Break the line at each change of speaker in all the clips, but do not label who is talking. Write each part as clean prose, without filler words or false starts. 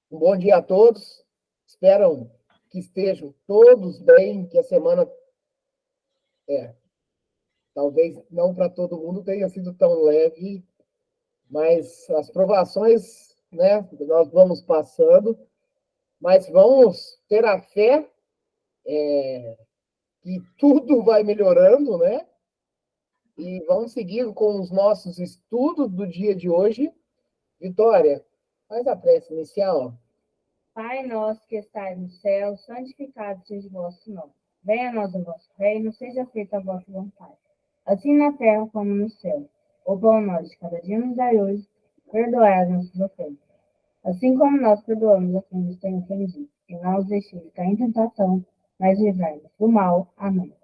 Um bom dia a todos. Espero que estejam todos bem, que a semana, talvez não para todo mundo tenha sido tão leve, mas as provações, né, nós vamos passando, mas vamos ter a fé que tudo vai melhorando, né? E vamos seguir com os nossos estudos do dia de hoje. Vitória, faz a prece inicial.
Pai nosso que estais no céu, santificado seja o vosso nome. Venha a nós o vosso reino, seja feita a vossa vontade, assim na terra como no céu. O pão nosso de cada dia nos dai hoje, perdoai as nossas ofensas, assim como nós perdoamos a quem nos tem ofendido. E não os deixeis cair em tentação, mas livrai-nos do mal. Amém.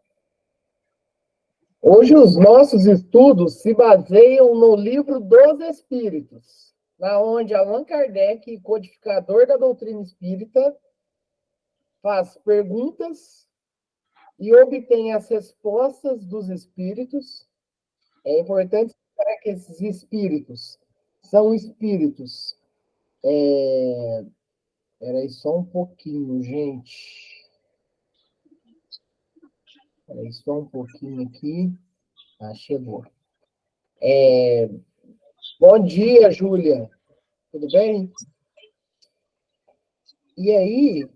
Hoje os nossos estudos se baseiam no livro dos Espíritos, na onde Allan Kardec, codificador da doutrina espírita, faz perguntas e obtém as respostas dos espíritos. É importante saber que esses espíritos são espíritos. Espera aí só um pouquinho, gente. Espera aí só um pouquinho aqui. Ah, chegou. Bom dia, Júlia. Tudo bem? E aí,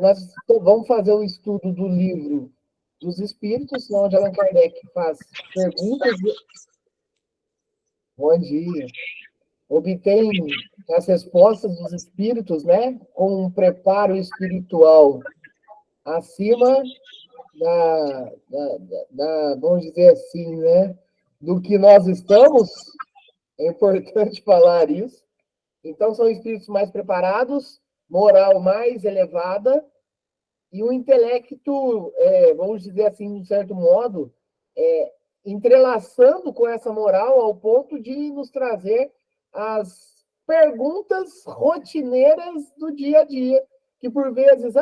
nós vamos fazer o estudo do livro dos Espíritos, onde Allan Kardec faz perguntas. Bom dia. Obtém as respostas dos Espíritos, né? Com um preparo espiritual acima vamos dizer assim, né? Do que nós estamos. É importante falar isso. Então, são espíritos mais preparados, moral mais elevada, e o intelecto, vamos dizer assim, de um certo modo, entrelaçando com essa moral ao ponto de nos trazer as perguntas rotineiras do dia a dia, que por vezes,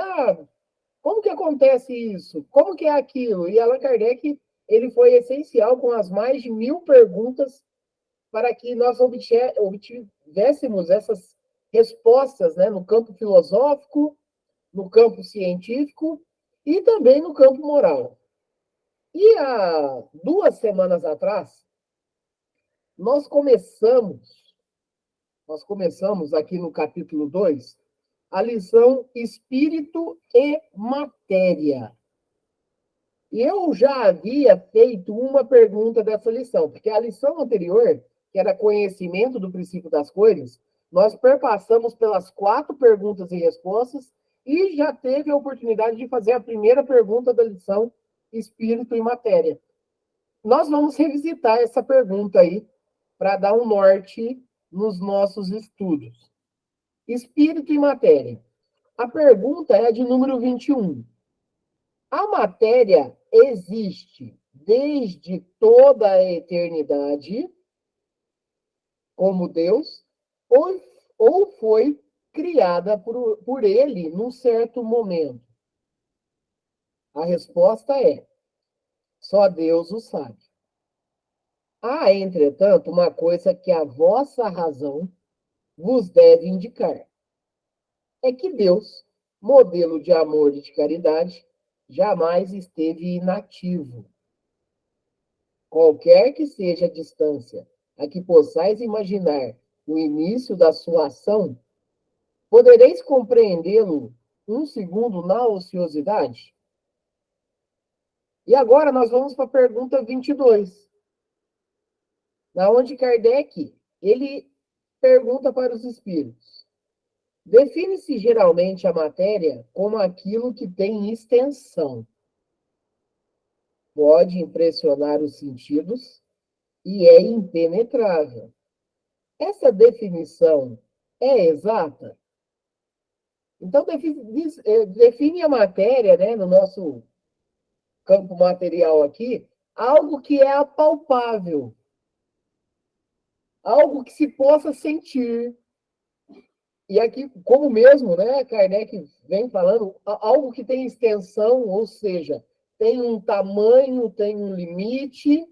como que acontece isso? Como que é aquilo? E Allan Kardec, ele foi essencial com as mais de 1000 perguntas para que nós obtivéssemos essas respostas, né, no campo filosófico, no campo científico e também no campo moral. E há 2 semanas atrás, nós começamos aqui no capítulo 2, a lição Espírito e Matéria. E eu já havia feito uma pergunta dessa lição, porque a lição anterior, que era conhecimento do princípio das coisas, nós perpassamos pelas 4 perguntas e respostas e já teve a oportunidade de fazer a primeira pergunta da lição Espírito e Matéria. Nós vamos revisitar essa pergunta aí para dar um norte nos nossos estudos. Espírito e Matéria. A pergunta é de número 21. A matéria existe desde toda a eternidade, como Deus, ou foi criada por ele num certo momento? A resposta é: só Deus o sabe. Há, entretanto, uma coisa que a vossa razão vos deve indicar. É que Deus, modelo de amor e de caridade, jamais esteve inativo. Qualquer que seja a distância a que possais imaginar o início da sua ação, podereis compreendê-lo um segundo na ociosidade? E agora nós vamos para a pergunta 22, na onde Kardec, ele pergunta para os espíritos. Define-se geralmente a matéria como aquilo que tem extensão, pode impressionar os sentidos e é impenetrável. Essa definição é exata? Então, define a matéria, né, no nosso campo material aqui, algo que é apalpável, algo que se possa sentir. E aqui, como mesmo, né, Kardec vem falando, algo que tem extensão, ou seja, tem um tamanho, tem um limite,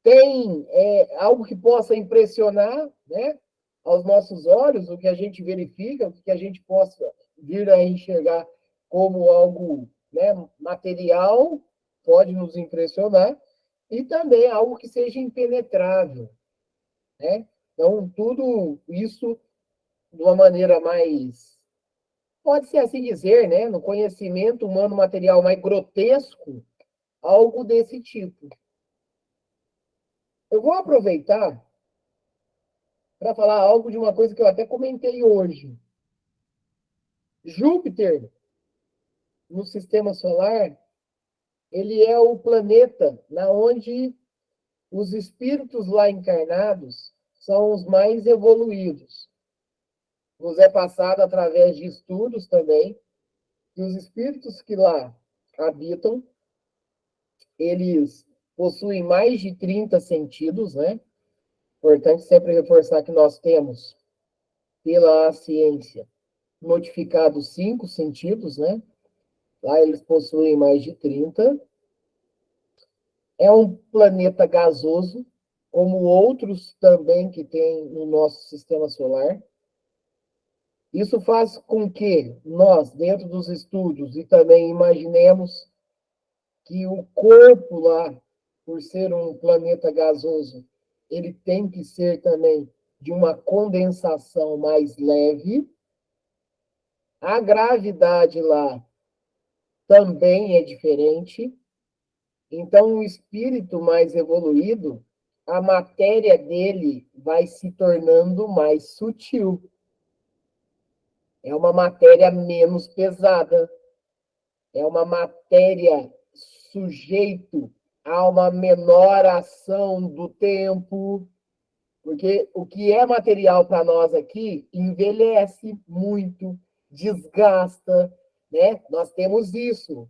tem algo que possa impressionar, né? aos nossos olhos, o que a gente verifica, o que a gente possa vir a enxergar como algo, né, material, pode nos impressionar, e também algo que seja impenetrável, né? Então, tudo isso de uma maneira mais, pode-se assim dizer, né, no conhecimento humano material mais grotesco, algo desse tipo. Eu vou aproveitar para falar algo de uma coisa que eu até comentei hoje. Júpiter, no sistema solar, ele é o planeta na onde os espíritos lá encarnados são os mais evoluídos. Nos é passado através de estudos também, que os espíritos que lá habitam, eles possuem mais de 30 sentidos, né? Importante sempre reforçar que nós temos, pela ciência, notificados 5 sentidos, né? Lá eles possuem mais de 30. É um planeta gasoso, como outros também que tem no nosso sistema solar. Isso faz com que nós, dentro dos estudos, e também imaginemos que o corpo lá, por ser um planeta gasoso, ele tem que ser também de uma condensação mais leve. A gravidade lá também é diferente. Então, o espírito mais evoluído, a matéria dele vai se tornando mais sutil. É uma matéria menos pesada. É uma matéria sujeito a uma menor ação do tempo. Porque o que é material para nós aqui envelhece muito, desgasta, né? Nós temos isso.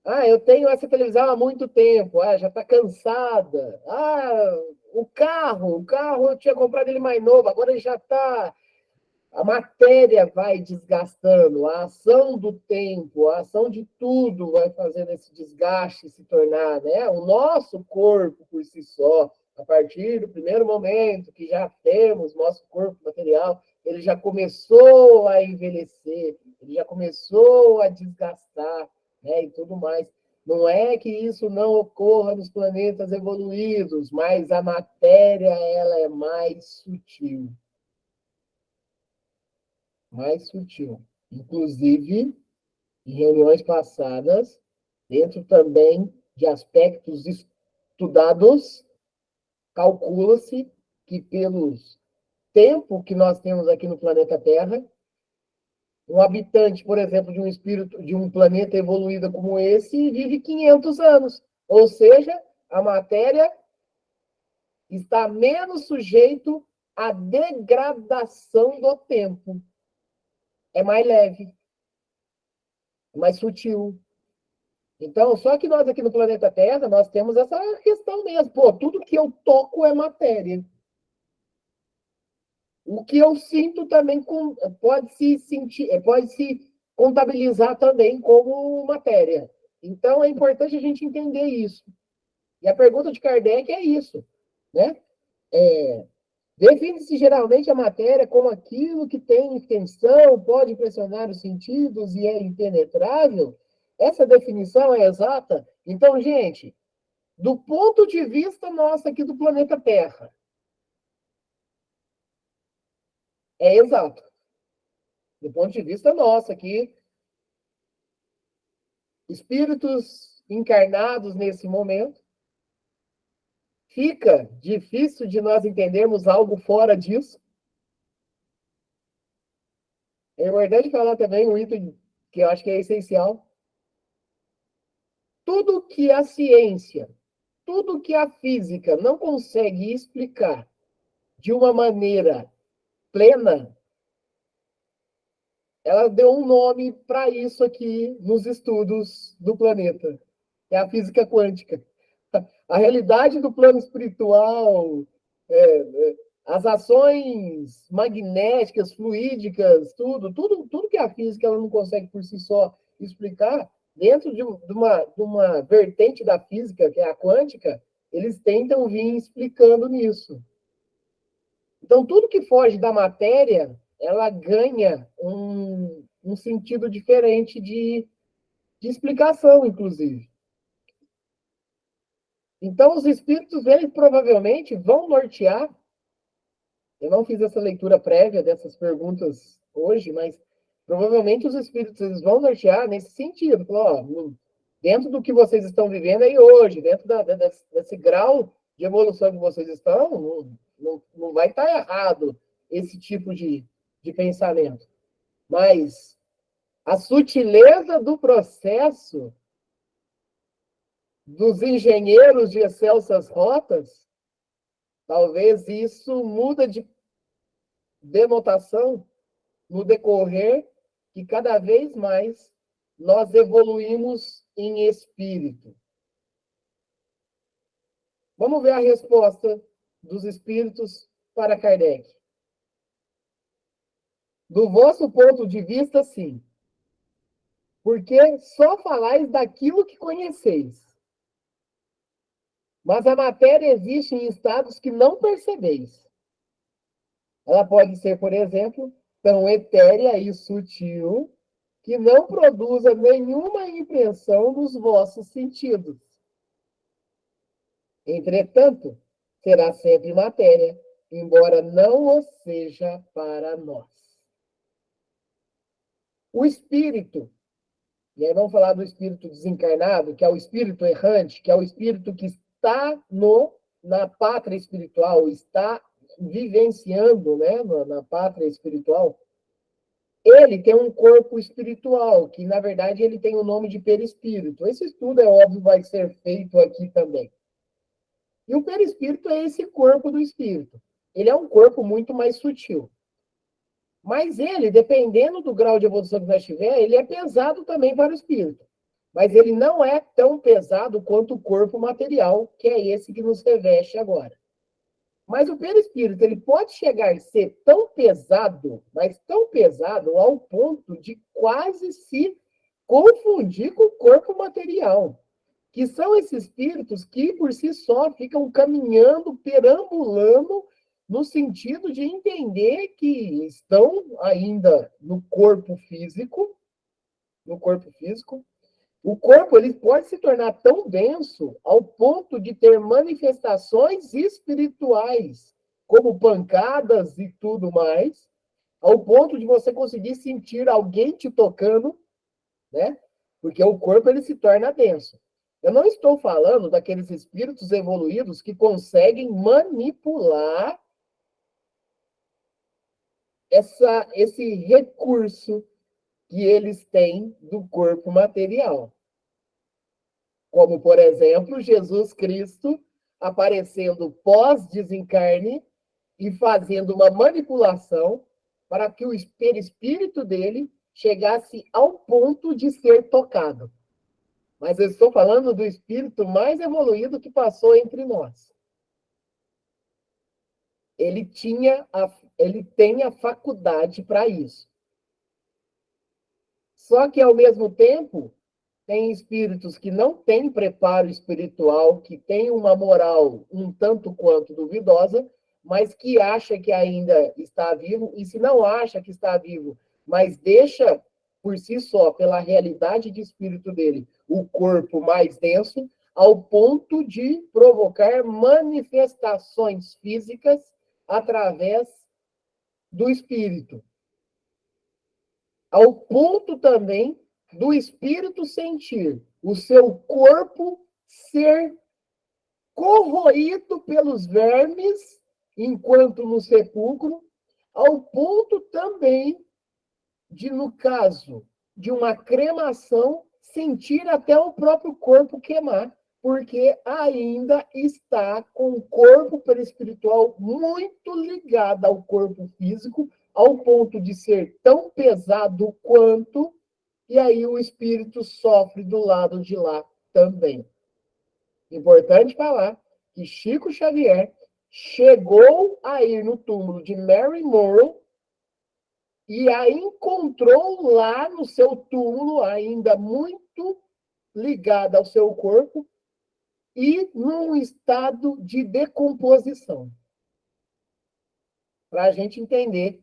Ah, eu tenho essa televisão há muito tempo. Ah, já está cansada. Ah, o carro eu tinha comprado ele mais novo, agora ele já está. A matéria vai desgastando, a ação do tempo, a ação de tudo vai fazendo esse desgaste se tornar, né? O nosso corpo por si só, a partir do primeiro momento que já temos nosso corpo material, ele já começou a envelhecer, ele já começou a desgastar, né? E tudo mais. Não é que isso não ocorra nos planetas evoluídos, mas a matéria ela é mais sutil. Mais sutil. Inclusive, em reuniões passadas, dentro também de aspectos estudados, calcula-se que pelos tempo que nós temos aqui no planeta Terra, um habitante, por exemplo, de um espírito de um planeta evoluído como esse vive 500 anos. Ou seja, a matéria está menos sujeito à degradação do tempo. É mais leve, mais sutil. Então, só que nós aqui no planeta Terra, nós temos essa questão mesmo. Pô, tudo que eu toco é matéria. O que eu sinto também pode se sentir, pode se contabilizar também como matéria. Então, é importante a gente entender isso. E a pergunta de Kardec é isso, né? Define-se geralmente a matéria como aquilo que tem extensão, pode impressionar os sentidos e é impenetrável. Essa definição é exata? Então, gente, do ponto de vista nosso aqui do planeta Terra, é exato. Do ponto de vista nosso aqui, espíritos encarnados nesse momento, fica difícil de nós entendermos algo fora disso. É importante falar também um item que eu acho que é essencial. Tudo que a ciência, tudo que a física não consegue explicar de uma maneira plena, ela deu um nome para isso aqui nos estudos do planeta, que é a física quântica. A realidade do plano espiritual, as ações magnéticas, fluídicas, tudo que a física ela não consegue por si só explicar, dentro de uma vertente da física, que é a quântica, eles tentam vir explicando nisso. Então, tudo que foge da matéria, ela ganha um sentido diferente de explicação, inclusive. Então, os espíritos, eles provavelmente vão nortear. Eu não fiz essa leitura prévia dessas perguntas hoje, mas provavelmente os espíritos eles vão nortear nesse sentido. Ó, dentro do que vocês estão vivendo aí hoje, dentro desse grau de evolução que vocês estão, não vai estar errado esse tipo de pensamento. Mas a sutileza do processo dos engenheiros de excelsas rotas, talvez isso muda de denotação no decorrer que cada vez mais nós evoluímos em espírito. Vamos ver a resposta dos espíritos para Kardec. Do vosso ponto de vista, sim. Porque só falais daquilo que conheceis. Mas a matéria existe em estados que não percebeis. Ela pode ser, por exemplo, tão etérea e sutil que não produza nenhuma impressão nos vossos sentidos. Entretanto, será sempre matéria, embora não o seja para nós. O espírito, e aí vamos falar do espírito desencarnado, que é o espírito errante, que é o espírito que está na pátria espiritual, está vivenciando, né, na pátria espiritual. Ele tem um corpo espiritual, que na verdade ele tem o nome de perispírito. Esse estudo, é óbvio, vai ser feito aqui também. E o perispírito é esse corpo do espírito. Ele é um corpo muito mais sutil. Mas ele, dependendo do grau de evolução que nós tiver, ele é pesado também para o espírito. Mas ele não é tão pesado quanto o corpo material, que é esse que nos reveste agora. Mas o perispírito, ele pode chegar a ser tão pesado, mas tão pesado ao ponto de quase se confundir com o corpo material. Que são esses espíritos que, por si só, ficam caminhando, perambulando, no sentido de entender que estão ainda no corpo físico. O corpo ele pode se tornar tão denso ao ponto de ter manifestações espirituais, como pancadas e tudo mais, ao ponto de você conseguir sentir alguém te tocando, né? Porque o corpo ele se torna denso. Eu não estou falando daqueles espíritos evoluídos que conseguem manipular esse recurso que eles têm do corpo material. Como, por exemplo, Jesus Cristo aparecendo pós-desencarne e fazendo uma manipulação para que o perispírito dele chegasse ao ponto de ser tocado. Mas eu estou falando do espírito mais evoluído que passou entre nós. Ele tem a faculdade para isso. Só que, ao mesmo tempo, tem espíritos que não têm preparo espiritual, que têm uma moral um tanto quanto duvidosa, mas que acha que ainda está vivo, e se não acha que está vivo, mas deixa por si só, pela realidade de espírito dele, o corpo mais denso, ao ponto de provocar manifestações físicas através do espírito. Ao ponto também do espírito sentir o seu corpo ser corroído pelos vermes enquanto no sepulcro, ao ponto também de, no caso de uma cremação, sentir até o próprio corpo queimar, porque ainda está com o corpo perispiritual muito ligado ao corpo físico, ao ponto de ser tão pesado quanto, e aí o espírito sofre do lado de lá também. Importante falar que Chico Xavier chegou a ir no túmulo de Mary Monroe e a encontrou lá no seu túmulo, ainda muito ligada ao seu corpo e num estado de decomposição. para a gente entender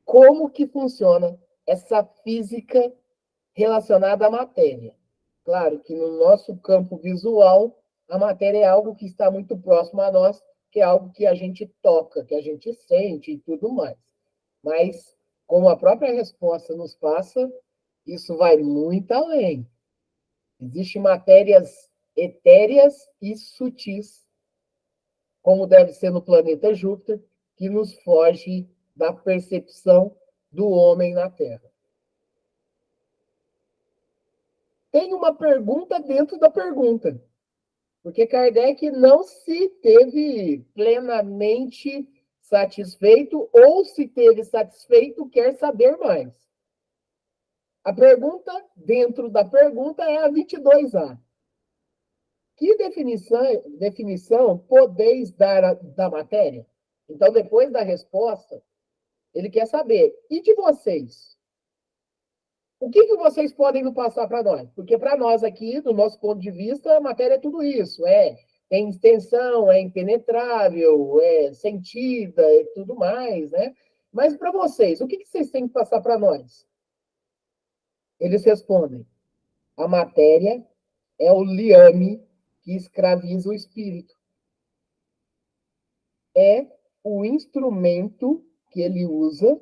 como que funciona essa física relacionada à matéria. Claro que no nosso campo visual, a matéria é algo que está muito próximo a nós, que é algo que a gente toca, que a gente sente e tudo mais. Mas, como a própria resposta nos passa, isso vai muito além. Existem matérias etéreas e sutis, como deve ser no planeta Júpiter, que nos foge da percepção do homem na Terra. Tem uma pergunta dentro da pergunta, porque Kardec não se teve plenamente satisfeito, ou se teve satisfeito, quer saber mais. A pergunta dentro da pergunta é a 22A. Que definição podeis dar da matéria? Então, depois da resposta, ele quer saber, e de vocês? O que vocês podem nos passar para nós? Porque para nós aqui, do nosso ponto de vista, a matéria é tudo isso. Tem extensão, é impenetrável, é sentida e tudo mais, né? Mas para vocês, o que vocês têm que passar para nós? Eles respondem, a matéria é o liame que escraviza o espírito. É o instrumento que ele usa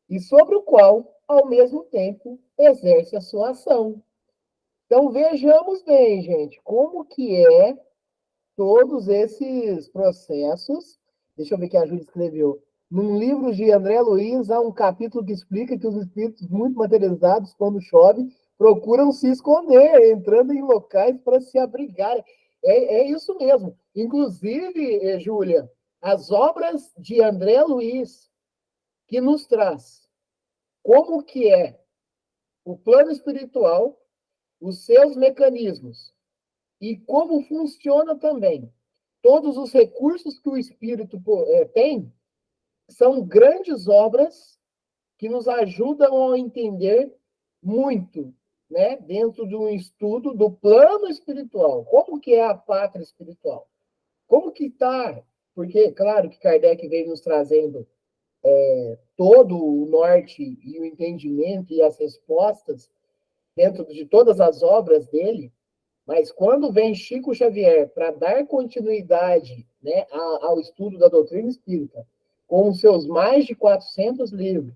e sobre o qual, ao mesmo tempo, exerce a sua ação. Então, vejamos bem, gente, como que é todos esses processos. Deixa eu ver o que a Júlia escreveu. Num livro de André Luiz, há um capítulo que explica que os espíritos muito materializados, quando chove, procuram se esconder, entrando em locais para se abrigar. É isso mesmo. Inclusive, Júlia, as obras de André Luiz, que nos traz como que é o plano espiritual, os seus mecanismos, e como funciona também. Todos os recursos que o espírito tem são grandes obras que nos ajudam a entender muito, né, dentro de um estudo do plano espiritual. Como que é a pátria espiritual? Como que está? Porque, claro, que Kardec veio nos trazendo todo o norte e o entendimento e as respostas dentro de todas as obras dele, mas quando vem Chico Xavier para dar continuidade, né, ao estudo da doutrina espírita, com os seus mais de 400 livros,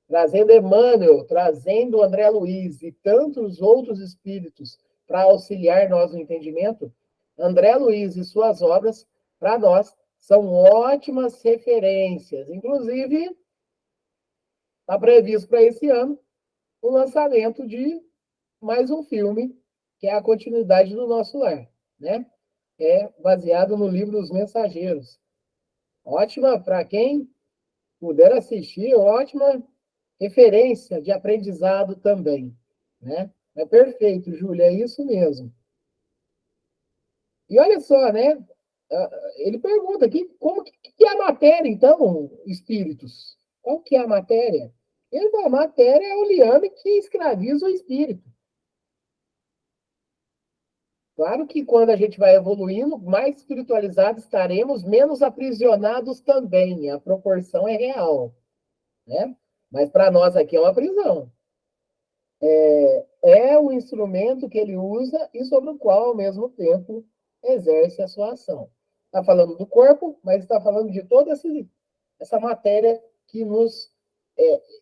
trazendo Emmanuel, trazendo André Luiz e tantos outros espíritos para auxiliar nós no entendimento, André Luiz e suas obras, para nós, são ótimas referências. Inclusive, está previsto para esse ano o lançamento de mais um filme, que é a continuidade do Nosso Lar, né? É baseado no livro Os Mensageiros. Ótima para quem puder assistir, ótima referência de aprendizado também, né? É perfeito, Júlia, é isso mesmo. E olha só, né? Ele pergunta aqui, como que é a matéria, então, espíritos? Qual que é a matéria? Ele fala, a matéria é o liame que escraviza o espírito. Claro que quando a gente vai evoluindo, mais espiritualizados estaremos, menos aprisionados também. A proporção é real, né? Mas para nós aqui é uma prisão. É o instrumento que ele usa e sobre o qual, ao mesmo tempo, exerce a sua ação. Está falando do corpo, mas está falando de toda essa matéria que nos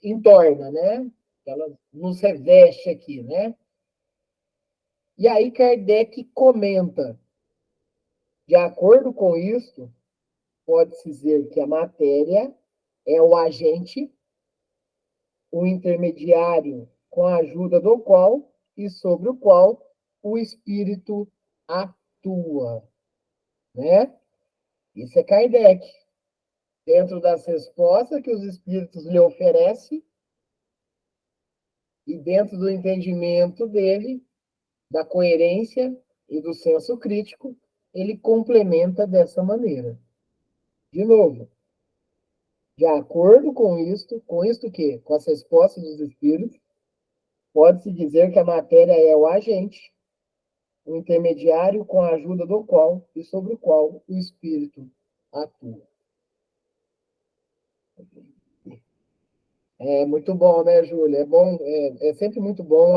entorna, né? Ela nos reveste aqui, né? E aí Kardec comenta, de acordo com isso, pode-se dizer que a matéria é o agente, o intermediário com a ajuda do qual e sobre o qual o espírito atua, né? Isso é Kardec. Dentro das respostas que os espíritos lhe oferecem e dentro do entendimento dele, da coerência e do senso crítico, ele complementa dessa maneira. De novo, de acordo com isto que? Com as respostas dos espíritos, pode-se dizer que a matéria é o agente, o intermediário com a ajuda do qual e sobre o qual o espírito atua. É muito bom, né, Júlia? É bom, é sempre muito bom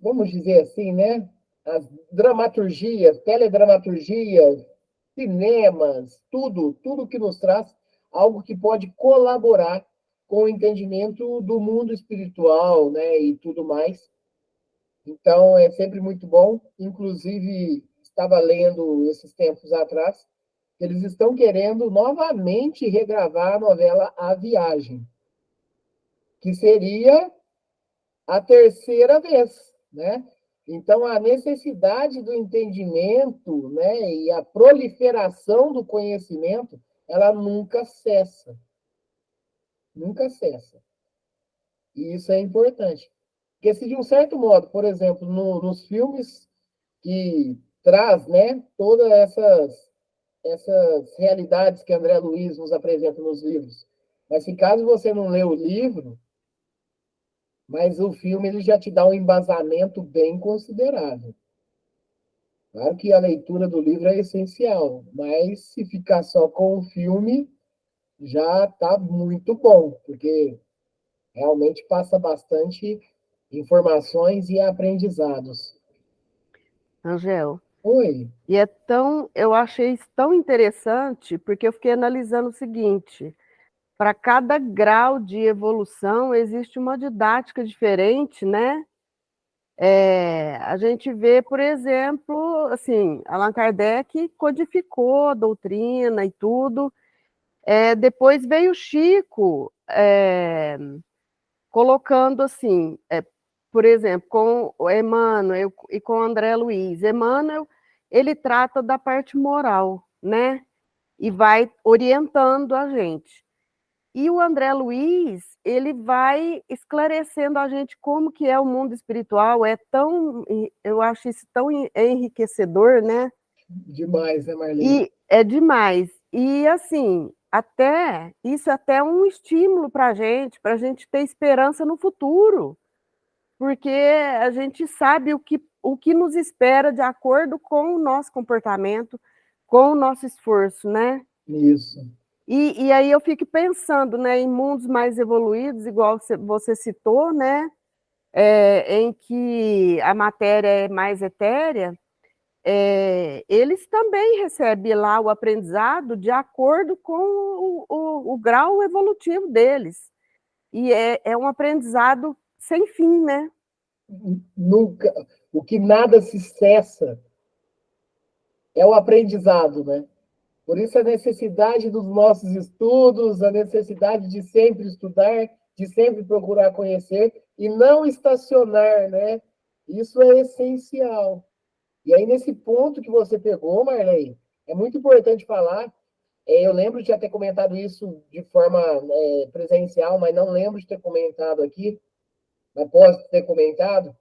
vamos dizer assim, né? As dramaturgias, teledramaturgias, cinemas, tudo que nos traz algo que pode colaborar com o entendimento do mundo espiritual, né, e tudo mais. Então, é sempre muito bom. Inclusive, estava lendo esses tempos atrás, que eles estão querendo novamente regravar a novela A Viagem, que seria a terceira vez, né? Então, a necessidade do entendimento, né, e a proliferação do conhecimento, ela nunca cessa, nunca cessa. E isso é importante. Porque se de um certo modo, por exemplo, nos filmes que traz, né, todas essas realidades que André Luiz nos apresenta nos livros, mas se caso você não lê o livro, mas o filme ele já te dá um embasamento bem considerável. Claro que a leitura do livro é essencial, mas se ficar só com o filme, já está muito bom, porque realmente passa bastante informações e aprendizados.
Angel,
Oi,
e eu achei isso tão interessante, porque eu fiquei analisando o seguinte: para cada grau de evolução existe uma didática diferente, né? A gente vê, por exemplo, assim, Allan Kardec codificou a doutrina e tudo. Depois veio Chico, colocando assim, por exemplo, com o Emmanuel e com o André Luiz. Emmanuel, ele trata da parte moral, né? E vai orientando a gente. E o André Luiz, ele vai esclarecendo a gente como que é o mundo espiritual, eu acho isso tão enriquecedor, né?
demais, né, Marlene?
E é demais. E assim, isso até é um estímulo para a gente ter esperança no futuro, porque a gente sabe o que nos espera de acordo com o nosso comportamento, com o nosso esforço, né?
Isso.
E aí eu fico pensando, né, em mundos mais evoluídos, igual você citou, né, em que a matéria é mais etérea, eles também recebem lá o aprendizado de acordo com o grau evolutivo deles. E é um aprendizado sem fim, né?
Nunca, o que nada se cessa é o aprendizado, né? Por isso a necessidade dos nossos estudos, a necessidade de sempre estudar, de sempre procurar conhecer e não estacionar, né? Isso é essencial. E aí, nesse ponto que você pegou, Marley, é muito importante falar. Eu lembro de já ter comentado isso de forma presencial, mas não lembro de ter comentado aqui, mas posso ter comentado.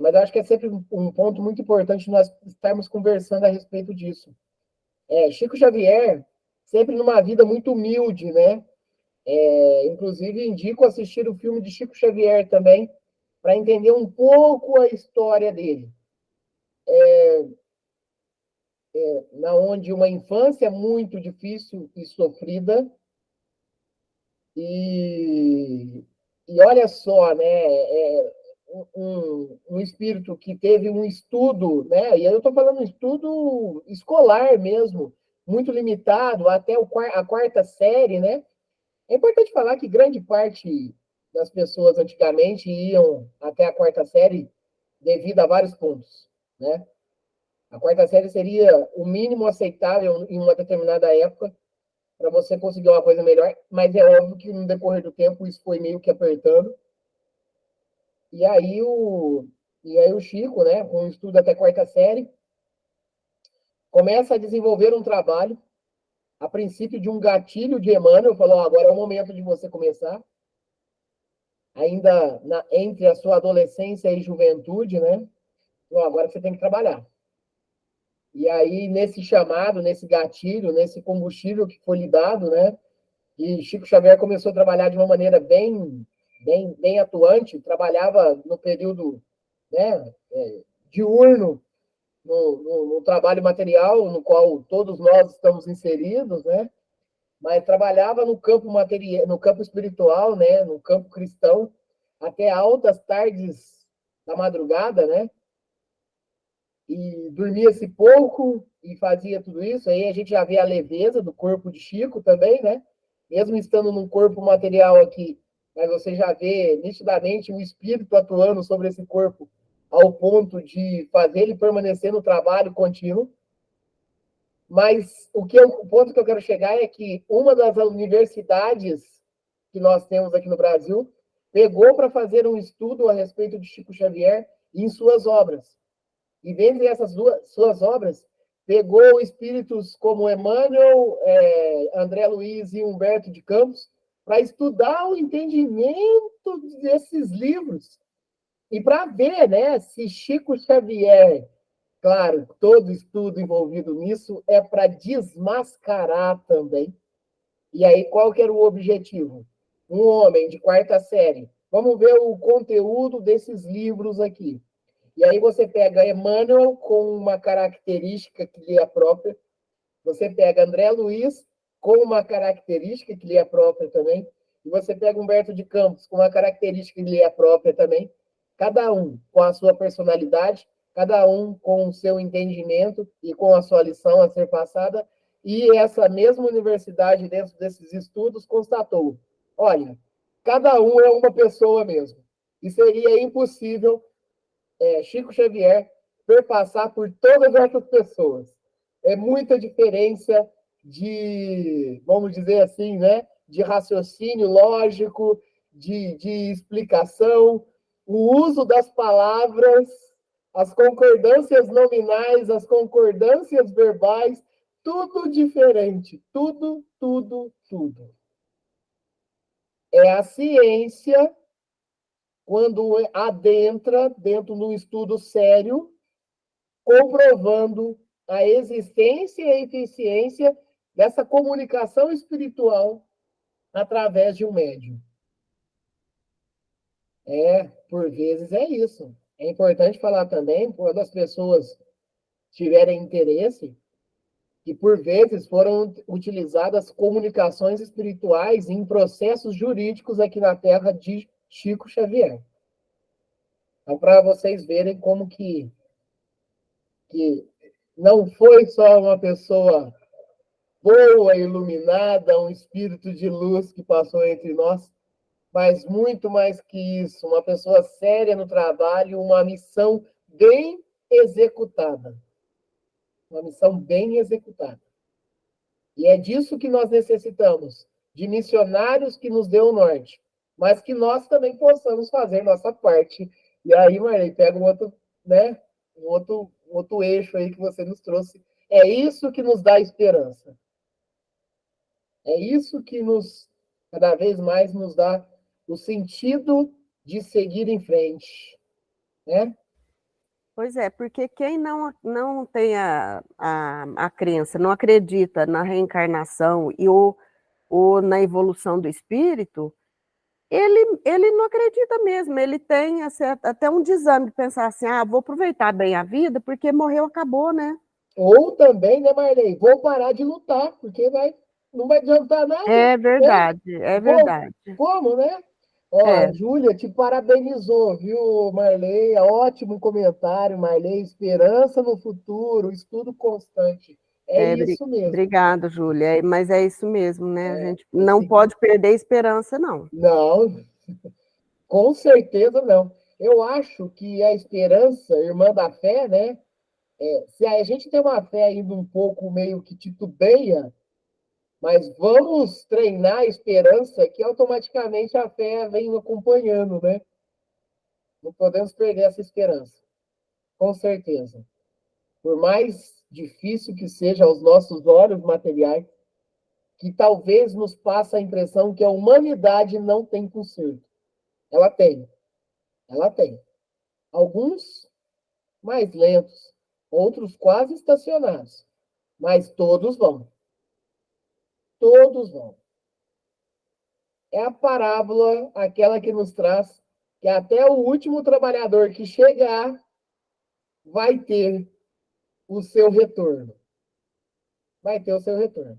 Mas eu acho que é sempre um ponto muito importante nós estarmos conversando a respeito disso. Chico Xavier, sempre numa vida muito humilde, né? Inclusive, indico assistir o filme de Chico Xavier também, para entender um pouco a história dele. Na onde uma infância muito difícil e sofrida, e, e olha só, né? Um espírito que teve um estudo, né? E eu estou falando um estudo escolar mesmo, muito limitado, até a quarta série, né? É importante falar que grande parte das pessoas antigamente iam até a quarta série devido a vários pontos, né? A quarta série seria o mínimo aceitável em uma determinada época para você conseguir uma coisa melhor, mas é óbvio que no decorrer do tempo isso foi meio que apertando. E aí o Chico, né, com o estudo até quarta série, começa a desenvolver um trabalho, a princípio de um gatilho de Emmanuel, falou, agora é o momento de você começar, ainda entre a sua adolescência e juventude, né? Falou, agora você tem que trabalhar. E aí, nesse chamado, nesse gatilho, nesse combustível que foi lhe dado, né? E Chico Xavier começou a trabalhar de uma maneira bem atuante, trabalhava no período, né, diurno, no trabalho material, no qual todos nós estamos inseridos, né? Mas trabalhava no campo material, no campo espiritual, né? No campo cristão, até altas tardes da madrugada, né? E dormia-se pouco e fazia tudo isso. Aí a gente já vê a leveza do corpo de Chico também, né? Mesmo estando num corpo material aqui, mas você já vê nitidamente o espírito atuando sobre esse corpo ao ponto de fazer ele permanecer no trabalho contínuo. Mas o ponto que eu quero chegar é que uma das universidades que nós temos aqui no Brasil pegou para fazer um estudo a respeito de Chico Xavier em suas obras. E dentre essas suas obras, pegou espíritos como Emmanuel, André Luiz e Humberto de Campos para estudar o entendimento desses livros e para ver, né, se Chico Xavier, claro, todo estudo envolvido nisso é para desmascarar também. E aí, qual que era o objetivo? Um homem de quarta série. Vamos ver o conteúdo desses livros aqui. E aí você pega Emmanuel com uma característica que lhe é própria. Você pega André Luiz com uma característica que lhe é própria também. E você pega Humberto de Campos com uma característica que lhe é própria também. Cada um com a sua personalidade, cada um com o seu entendimento e com a sua lição a ser passada. E essa mesma universidade, dentro desses estudos, constatou: olha, cada um é uma pessoa mesmo. E seria impossível Chico Xavier perpassar por todas essas pessoas. É muita diferença de, vamos dizer assim, né, de raciocínio lógico, de explicação, o uso das palavras, as concordâncias nominais, as concordâncias verbais, tudo diferente, tudo, tudo, tudo. É a ciência quando adentra dentro de um estudo sério, comprovando a existência e a eficiência dessa comunicação espiritual através de um médium. Por vezes é isso. É importante falar também, quando as pessoas tiverem interesse, que por vezes foram utilizadas comunicações espirituais em processos jurídicos aqui na Terra de Chico Xavier. Então, para vocês verem como que não foi só uma pessoa boa, iluminada, um espírito de luz que passou entre nós, mas muito mais que isso, uma pessoa séria no trabalho, uma missão bem executada. Uma missão bem executada. E é disso que nós necessitamos, de missionários que nos dê o norte, mas que nós também possamos fazer nossa parte. E aí, Marley, pega um outro, né, um outro eixo aí que você nos trouxe. É isso que nos dá esperança. É isso que cada vez mais nos dá o sentido de seguir em frente, né?
Pois é, porque quem não tem a crença, não acredita na reencarnação ou na evolução do espírito, ele não acredita mesmo, ele tem até um desânimo de pensar assim, vou aproveitar bem a vida, porque morreu, acabou, né?
Ou também, né, Marley, vou parar de lutar, porque não vai adiantar nada.
É
Né?
verdade, é verdade.
Como, né? Ó, a Júlia te parabenizou, viu, Marley? Ótimo comentário, Marley. Esperança no futuro, estudo constante. É isso mesmo.
Obrigada, Júlia. Mas é isso mesmo, né? A gente não pode perder a esperança, não.
Não, com certeza não. Eu acho que a esperança, irmã da fé, né? Se a gente tem uma fé ainda um pouco meio que titubeia, mas vamos treinar a esperança, que automaticamente a fé vem acompanhando, né? Não podemos perder essa esperança, com certeza. Por mais difícil que seja aos nossos olhos materiais, que talvez nos passe a impressão que a humanidade não tem conserto. Ela tem, ela tem. Alguns mais lentos, outros quase estacionados, mas todos vão. Todos vão. É a parábola, aquela que nos traz que até o último trabalhador que chegar vai ter o seu retorno. Vai ter o seu retorno.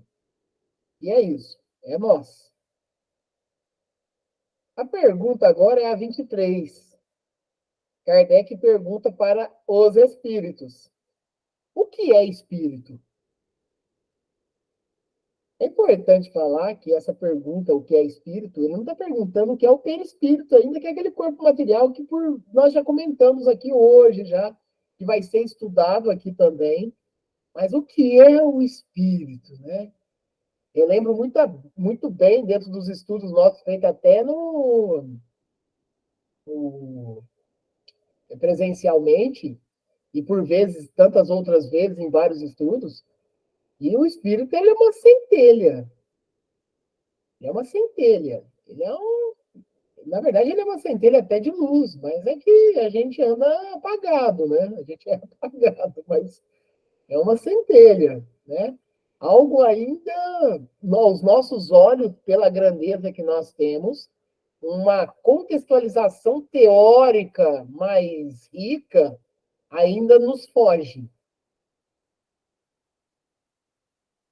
E é isso. É nós. A pergunta agora é a 23. Kardec pergunta para os espíritos. O que é espírito? É importante falar que essa pergunta, o que é espírito, ele não está perguntando o que é o perispírito ainda, que é aquele corpo material que nós já comentamos aqui hoje, já, que vai ser estudado aqui também. Mas o que é o espírito, né? Eu lembro muito bem, dentro dos estudos nossos, feitos até no presencialmente, e por vezes, tantas outras vezes, em vários estudos, e o espírito ele é uma centelha. Ele é uma centelha. Na verdade, ele é uma centelha até de luz, mas é que a gente anda apagado, né? A gente é apagado, mas é uma centelha, né? Algo ainda, aos nossos olhos, pela grandeza que nós temos, uma contextualização teórica mais rica ainda nos foge.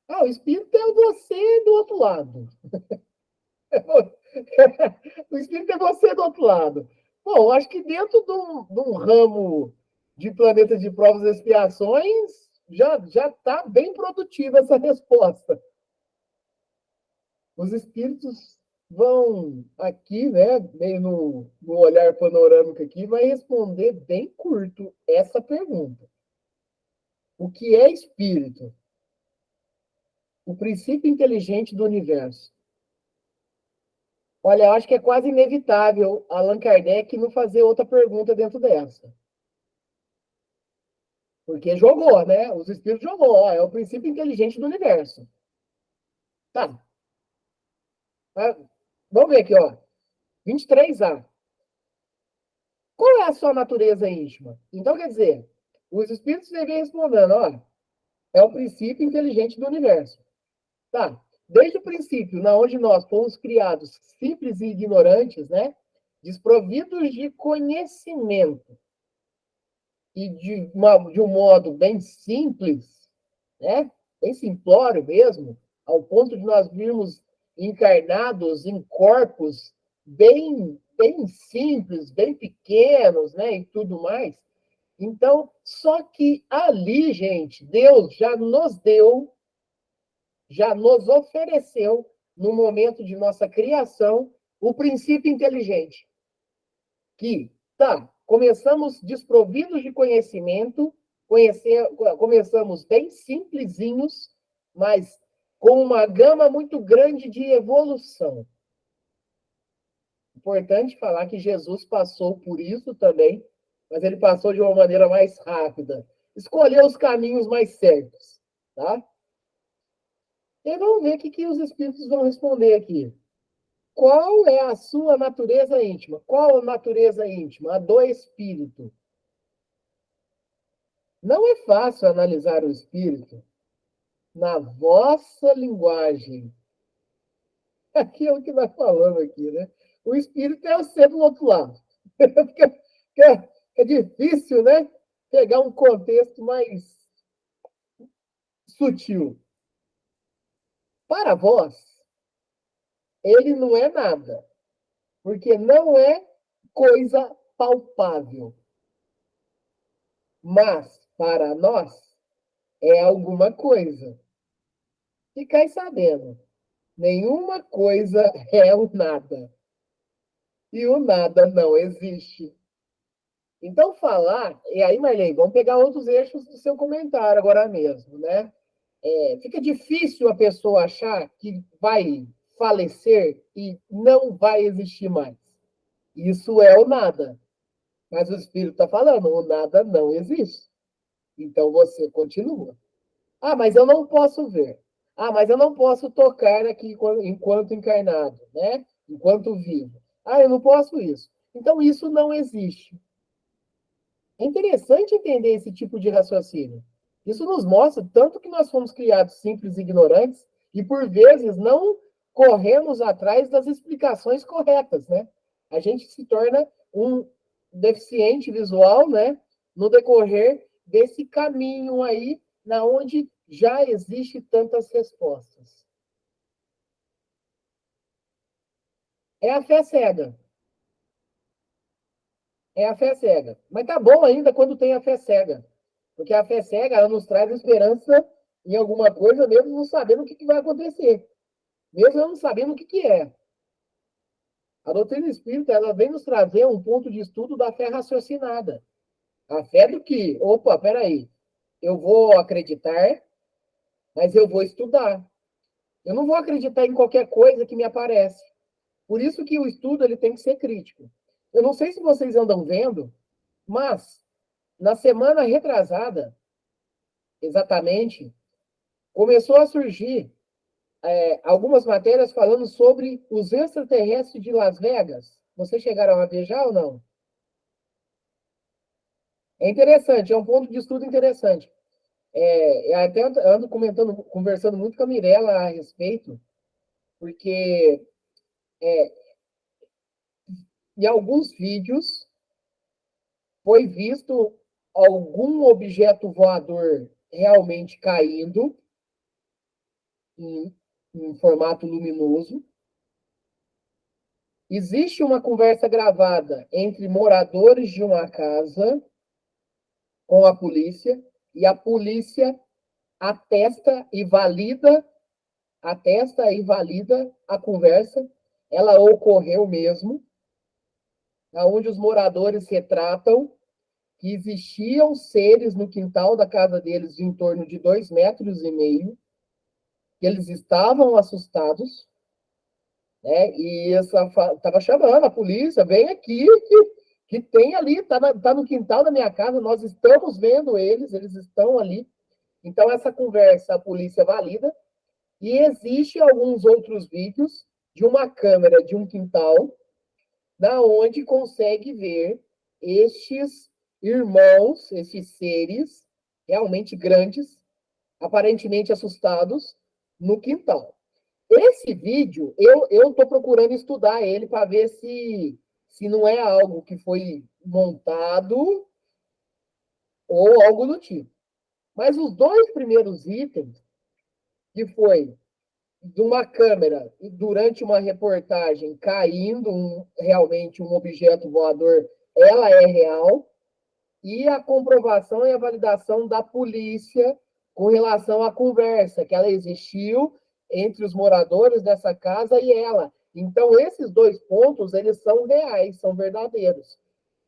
O espírito é você do outro lado. O espírito é você do outro lado. Bom, acho que dentro de um ramo de planeta de provas e expiações, já está bem produtiva essa resposta. Os espíritos vão aqui, né, meio no olhar panorâmico aqui, vai responder bem curto essa pergunta. O que é espírito? O princípio inteligente do universo. Olha, eu acho que é quase inevitável Allan Kardec não fazer outra pergunta dentro dessa. Porque jogou, né? Os espíritos jogou. É o princípio inteligente do universo. Tá. Vamos ver aqui, ó. 23A. Qual é a sua natureza íntima? Então, quer dizer, os espíritos devem respondendo, ó, é o princípio inteligente do universo. Tá. Desde o princípio, na onde nós fomos criados simples e ignorantes, né? Desprovidos de conhecimento e de um modo bem simples, né? Bem simplório mesmo, ao ponto de nós virmos encarnados em corpos bem simples, bem pequenos, né? E tudo mais. Então, só que ali, gente, Deus já nos deu, já nos ofereceu, no momento de nossa criação, o princípio inteligente. Que, começamos desprovidos de conhecimento, começamos bem simplesinhos, mas com uma gama muito grande de evolução. Importante falar que Jesus passou por isso também, mas ele passou de uma maneira mais rápida. Escolheu os caminhos mais certos, tá? E vamos ver o que os espíritos vão responder aqui. Qual é a sua natureza íntima? Qual a natureza íntima? A do espírito. Não é fácil analisar o espírito na vossa linguagem. Aquilo que nós falamos aqui, né? O espírito é o ser do outro lado. É difícil, né? Pegar um contexto mais sutil. Para vós, ele não é nada, porque não é coisa palpável. Mas, para nós, é alguma coisa. Ficai sabendo, nenhuma coisa é o nada. E o nada não existe. Então, falar... E aí, Marlene, vamos pegar outros eixos do seu comentário agora mesmo, né? Fica difícil a pessoa achar que vai falecer e não vai existir mais. Isso é o nada. Mas o Espírito está falando, o nada não existe. Então, você continua. Mas eu não posso ver. Mas eu não posso tocar aqui enquanto encarnado, né? Enquanto vivo. Eu não posso isso. Então, isso não existe. É interessante entender esse tipo de raciocínio. Isso nos mostra tanto que nós fomos criados simples e ignorantes e, por vezes, não corremos atrás das explicações corretas, né? A gente se torna um deficiente visual, né? No decorrer desse caminho aí, na onde já existe tantas respostas. É a fé cega. É a fé cega. Mas tá bom ainda quando tem a fé cega. Porque a fé cega, ela nos traz esperança em alguma coisa, mesmo não sabendo o que vai acontecer. Mesmo não sabendo o que é. A doutrina espírita, ela vem nos trazer um ponto de estudo da fé raciocinada. A fé do que? Opa, peraí. Eu vou acreditar, mas eu vou estudar. Eu não vou acreditar em qualquer coisa que me aparece. Por isso que o estudo ele tem que ser crítico. Eu não sei se vocês andam vendo, mas na semana retrasada, exatamente, começou a surgir algumas matérias falando sobre os extraterrestres de Las Vegas. Vocês chegaram a ver já ou não? É interessante, é um ponto de estudo interessante. Eu até ando conversando muito com a Mirella a respeito, porque em alguns vídeos foi visto algum objeto voador realmente caindo em formato luminoso. Existe uma conversa gravada entre moradores de uma casa com a polícia, e a polícia atesta e valida a conversa. Ela ocorreu mesmo, onde os moradores retratam que existiam seres no quintal da casa deles em torno de 2,5 metros, que eles estavam assustados, né? E estava chamando a polícia, vem aqui, que tem ali, tá no quintal da minha casa, nós estamos vendo eles estão ali. Então, essa conversa a polícia valida, e existe alguns outros vídeos de uma câmera de um quintal, na onde consegue ver estes irmãos, esses seres realmente grandes, aparentemente assustados, no quintal. Esse vídeo, eu estou procurando estudar ele para ver se não é algo que foi montado ou algo do tipo. Mas os 2 primeiros itens, que foi de uma câmera e durante uma reportagem caindo realmente um objeto voador, ela é real, e a comprovação e a validação da polícia com relação à conversa, que ela existiu entre os moradores dessa casa e ela. Então, esses 2 pontos, eles são reais, são verdadeiros.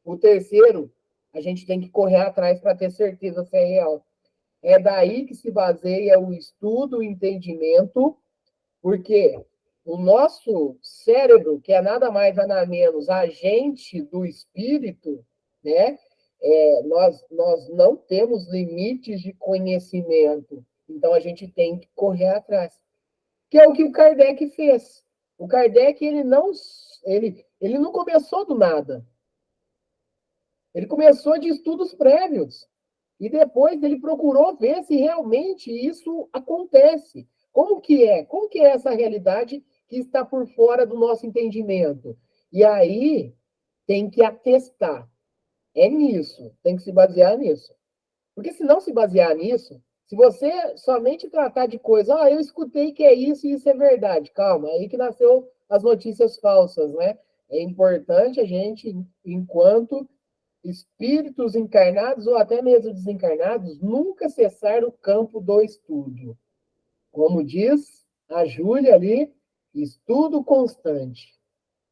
O terceiro, a gente tem que correr atrás para ter certeza se é real. É daí que se baseia o estudo, o entendimento, porque o nosso cérebro, que é nada mais nada menos agente do espírito, né? Nós não temos limites de conhecimento. Então, a gente tem que correr atrás. Que é o que o Kardec fez. O Kardec, ele não começou do nada. Ele começou de estudos prévios. E depois ele procurou ver se realmente isso acontece. Como que é? Como que é essa realidade que está por fora do nosso entendimento? E aí tem que atestar. É nisso, tem que se basear nisso. Porque se não se basear nisso, se você somente tratar de coisa, eu escutei que é isso e isso é verdade, calma, é aí que nasceu as notícias falsas, né? É importante a gente, enquanto espíritos encarnados ou até mesmo desencarnados, nunca cessar o campo do estudo. Como diz a Júlia ali, estudo constante.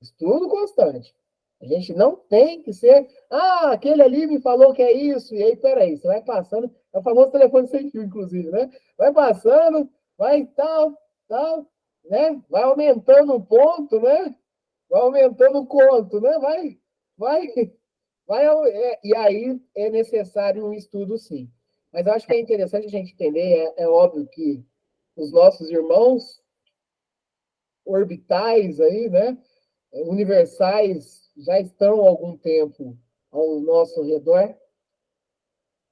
Estudo constante. A gente não tem que ser, aquele ali me falou que é isso, e aí, peraí, você vai passando, é o famoso telefone sem fio, inclusive, né? Vai passando, vai tal, né? Vai aumentando o ponto, né? Vai aumentando o conto, né? E aí é necessário um estudo, sim. Mas eu acho que é interessante a gente entender, é óbvio que os nossos irmãos orbitais aí, né? Universais, já estão há algum tempo ao nosso redor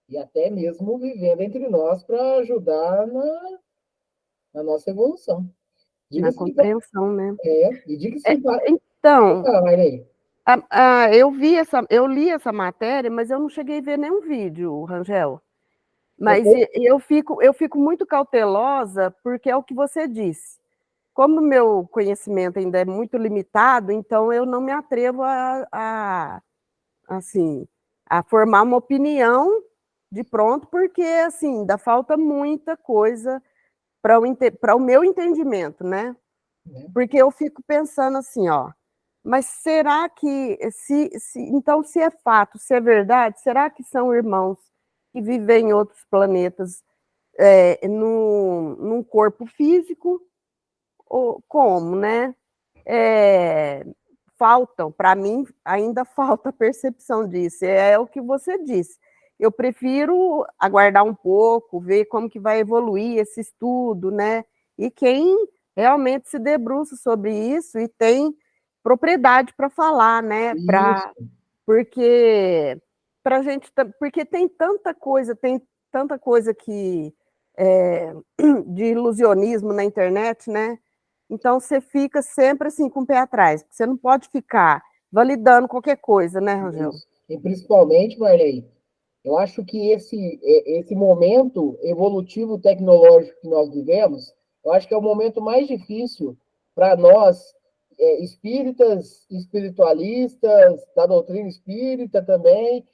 e até mesmo vivendo entre nós para ajudar na nossa evolução.
Na compreensão, né?
E diga-se...
Então, eu li essa matéria, mas eu não cheguei a ver nenhum vídeo, Rangel. Mas eu fico muito cautelosa, porque é o que você disse. Como o meu conhecimento ainda é muito limitado, então eu não me atrevo assim, a formar uma opinião de pronto, porque assim, ainda falta muita coisa para o meu entendimento, né? Porque eu fico pensando assim, ó, mas será que, então, se é fato, se é verdade, será que são irmãos que vivem em outros planetas num corpo físico? Ou como, né? Faltam, para mim, ainda falta a percepção disso. É o que você disse. Eu prefiro aguardar um pouco, ver como que vai evoluir esse estudo, né? E quem realmente se debruça sobre isso e tem propriedade para falar, né? Porque para gente, porque tem tanta coisa que de ilusionismo na internet, né? Então você fica sempre assim com o pé atrás, porque você não pode ficar validando qualquer coisa, né, Rangel?
Isso. E principalmente, Marley, eu acho que esse momento evolutivo tecnológico que nós vivemos, eu acho que é o momento mais difícil para nós, espíritas, espiritualistas, da doutrina espírita também,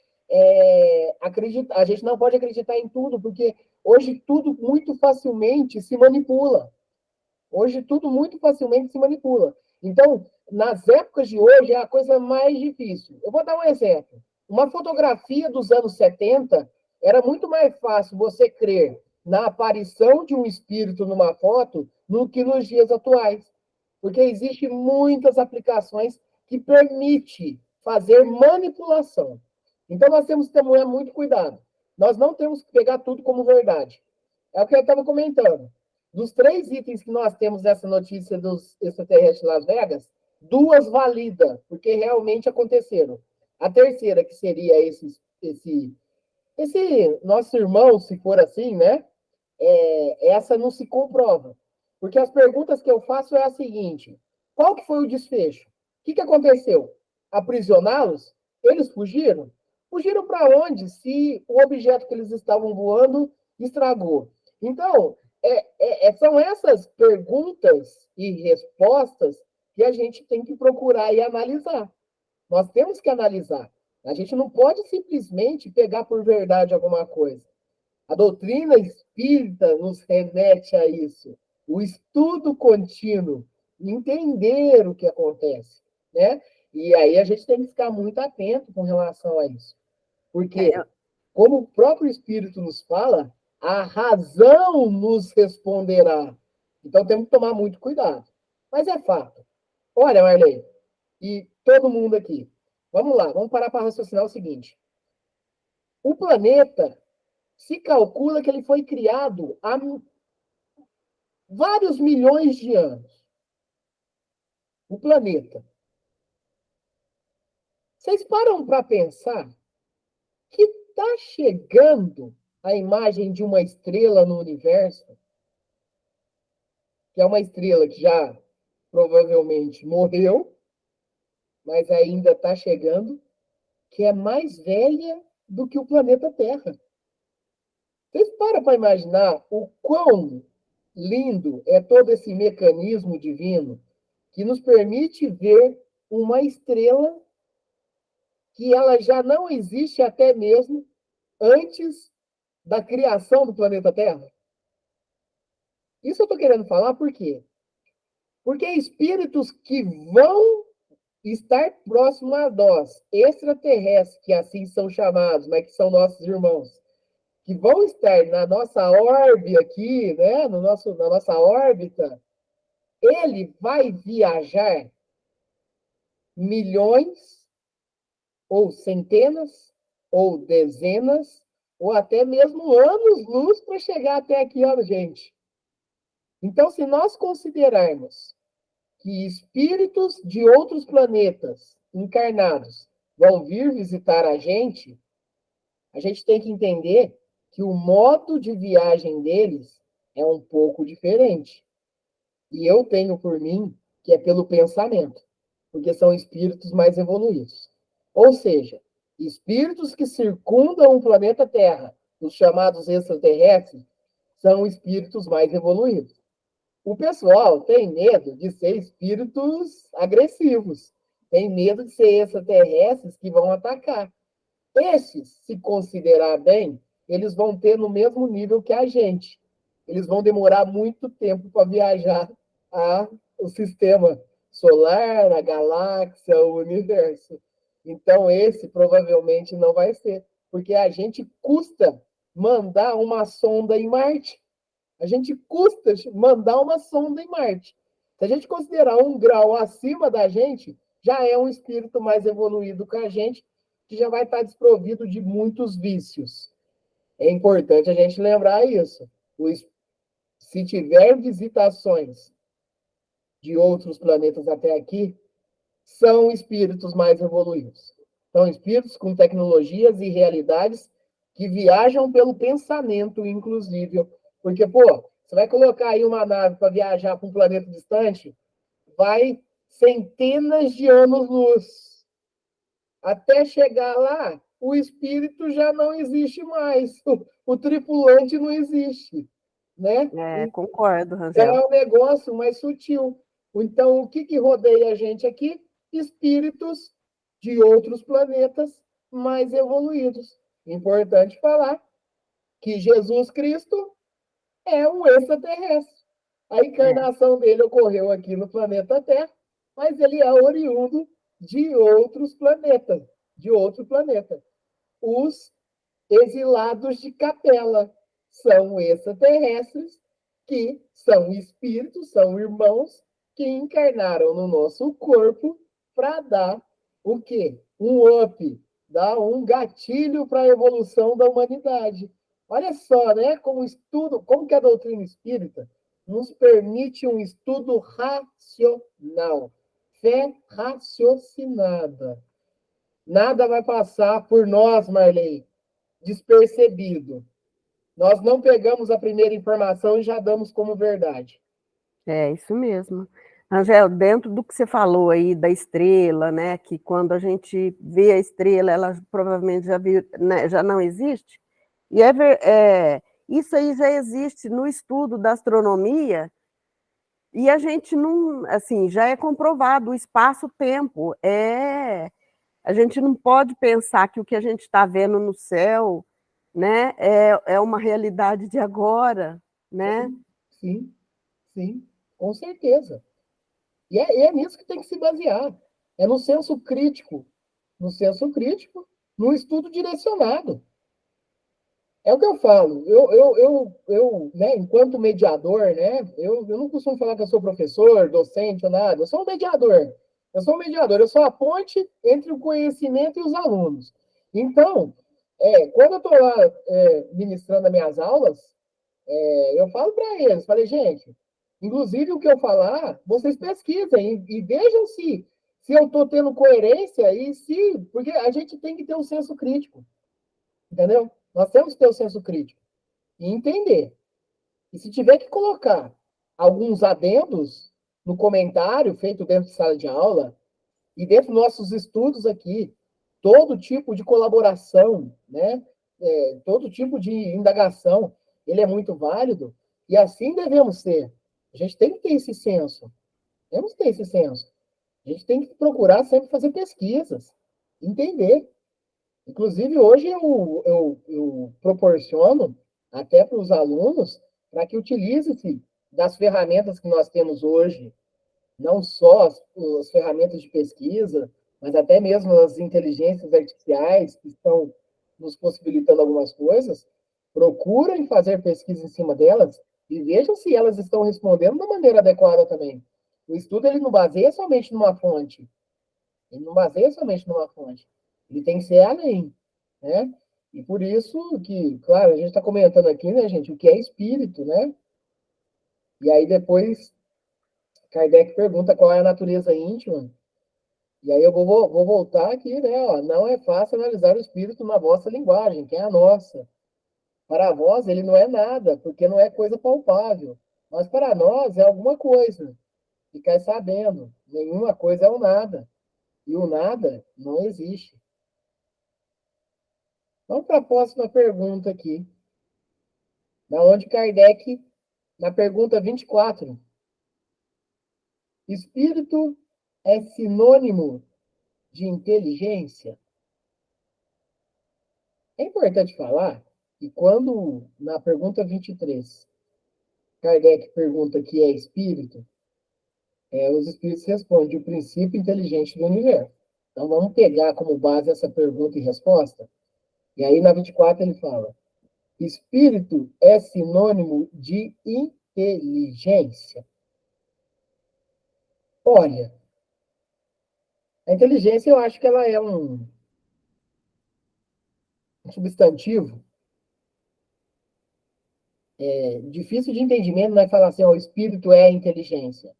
a gente não pode acreditar em tudo, porque hoje tudo muito facilmente se manipula. Hoje tudo muito facilmente se manipula. Então, nas épocas de hoje, é a coisa mais difícil. Eu vou dar um exemplo. Uma fotografia dos anos 70 era muito mais fácil você crer na aparição de um espírito numa foto do que nos dias atuais. Porque existem muitas aplicações que permitem fazer manipulação. Então, nós temos que tomar muito cuidado. Nós não temos que pegar tudo como verdade. É o que eu estava comentando. Dos 3 itens que nós temos nessa notícia dos extraterrestres de Las Vegas, 2 valida, porque realmente aconteceram. A terceira, que seria esse nosso irmão, se for assim, né? Essa não se comprova. Porque as perguntas que eu faço é a seguinte: qual que foi o desfecho? O que aconteceu? Aprisioná-los? Eles fugiram? Fugiram para onde se o objeto que eles estavam voando estragou? Então, são essas perguntas e respostas que a gente tem que procurar e analisar. Nós temos que analisar. A gente não pode simplesmente pegar por verdade alguma coisa. A doutrina espírita nos remete a isso. O estudo contínuo, entender o que acontece, né? E aí a gente tem que ficar muito atento com relação a isso. Porque, como o próprio Espírito nos fala, a razão nos responderá. Então temos que tomar muito cuidado. Mas é fato. Olha, Marley, e todo mundo aqui, vamos lá, vamos parar para raciocinar o seguinte. O planeta, se calcula que ele foi criado há vários milhões de anos. O planeta. Vocês param para pensar que está chegando a imagem de uma estrela no universo, que é uma estrela que já provavelmente morreu, mas ainda está chegando, que é mais velha do que o planeta Terra. Vocês param para imaginar o quão lindo é todo esse mecanismo divino que nos permite ver uma estrela que ela já não existe até mesmo antes da criação do planeta Terra? Isso eu estou querendo falar por quê? Porque espíritos que vão estar próximos a nós, extraterrestres, que assim são chamados, mas que são nossos irmãos, que vão estar na nossa órbita aqui, né, na nossa órbita, ele vai viajar milhões, ou centenas, ou dezenas, ou até mesmo anos-luz para chegar até aqui, ó, gente. Então, se nós considerarmos que espíritos de outros planetas encarnados vão vir visitar a gente tem que entender que o modo de viagem deles é um pouco diferente. E eu tenho por mim que é pelo pensamento, porque são espíritos mais evoluídos. Ou seja, espíritos que circundam o planeta Terra os chamados extraterrestres, são espíritos mais evoluídos. O pessoal tem medo de ser espíritos agressivos, tem medo de ser extraterrestres que vão atacar. Esses, se considerar bem, eles vão ter no mesmo nível que a gente. Eles vão demorar muito tempo para viajar o sistema solar, a galáxia, o universo. Então, esse provavelmente não vai ser, porque a gente custa mandar uma sonda em Marte. A gente custa mandar uma sonda em Marte. Se a gente considerar um grau acima da gente, já é um espírito mais evoluído que a gente, que já vai estar desprovido de muitos vícios. É importante a gente lembrar isso. Se tiver visitações de outros planetas até aqui, são espíritos mais evoluídos. São espíritos com tecnologias e realidades que viajam pelo pensamento, inclusive. Porque, pô, você vai colocar aí uma nave para viajar para um planeta distante, vai centenas de anos-luz. Até chegar lá, o espírito já não existe mais. O tripulante não existe. Né?
Concordo,
Então,
Rangel.
é um negócio mais sutil. Então, o que rodeia a gente aqui? Espíritos de outros planetas mais evoluídos. Importante falar que Jesus Cristo é um extraterrestre. A encarnação dele ocorreu aqui no planeta Terra, mas ele é oriundo de outros planetas, de outro planeta. Os exilados de Capela são extraterrestres que são espíritos, são irmãos que encarnaram no nosso corpo para dar o quê? Um up, dar um gatilho para a evolução da humanidade. Olha só, né? Como estudo, como que a doutrina espírita nos permite um estudo racional, fé raciocinada. Nada vai passar por nós, Marley, despercebido. Nós não pegamos a primeira informação e já damos como verdade.
É isso mesmo. Angel, dentro do que você falou aí da estrela, né, que quando a gente vê a estrela, ela provavelmente né, já não existe, e isso aí já existe no estudo da astronomia, e a gente não, assim, já é comprovado, o espaço-tempo, a gente não pode pensar que o que a gente está vendo no céu, né, é uma realidade de agora, né?
Sim, sim, com certeza. E é nisso que tem que se basear. É no senso crítico. No senso crítico, no estudo direcionado. É o que eu falo. Né, enquanto mediador, né, eu não costumo falar que eu sou professor, docente ou nada. Eu sou um mediador. Eu sou um mediador. Eu sou a ponte entre o conhecimento e os alunos. Então, quando eu estou lá ministrando as minhas aulas, eu falo para eles, falei, gente, inclusive o que eu falar, vocês pesquisem e vejam se eu estou tendo coerência porque a gente tem que ter um senso crítico, entendeu? Nós temos que ter o senso crítico e entender. E se tiver que colocar alguns adendos no comentário feito dentro de sala de aula e dentro dos nossos estudos aqui, todo tipo de colaboração, né? Todo tipo de indagação, ele é muito válido e assim devemos ser. A gente tem que ter esse senso. Temos que ter esse senso. A gente tem que procurar sempre fazer pesquisas, entender. Inclusive, hoje eu proporciono até para os alunos para que utilize-se das ferramentas que nós temos hoje, não só as ferramentas de pesquisa, mas até mesmo as inteligências artificiais que estão nos possibilitando algumas coisas, procurem fazer pesquisa em cima delas e vejam se elas estão respondendo da maneira adequada também. O estudo ele não baseia somente numa fonte, ele não baseia somente numa fonte. Ele tem que ser além, né? E por isso que, claro, a gente está comentando aqui, né, gente, o que é espírito, né? E aí depois Kardec pergunta qual é a natureza íntima. E aí eu vou voltar aqui, né? Ó, não é fácil analisar o espírito na vossa linguagem, que é a nossa. Para vós ele não é nada, porque não é coisa palpável. Mas para nós é alguma coisa. Ficai sabendo, nenhuma coisa é o nada. E o nada não existe. Vamos para a próxima pergunta aqui. Da onde Kardec, na pergunta 24. Espírito é sinônimo de inteligência? É importante falar que quando, na pergunta 23, Kardec pergunta o que é espírito, os espíritos respondem o princípio inteligente do universo. Então vamos pegar como base essa pergunta e resposta. E aí na 24 ele fala: espírito é sinônimo de inteligência? Olha, a inteligência eu acho que ela é um substantivo difícil de entendimento, nós falar assim, ó, o espírito é a inteligência.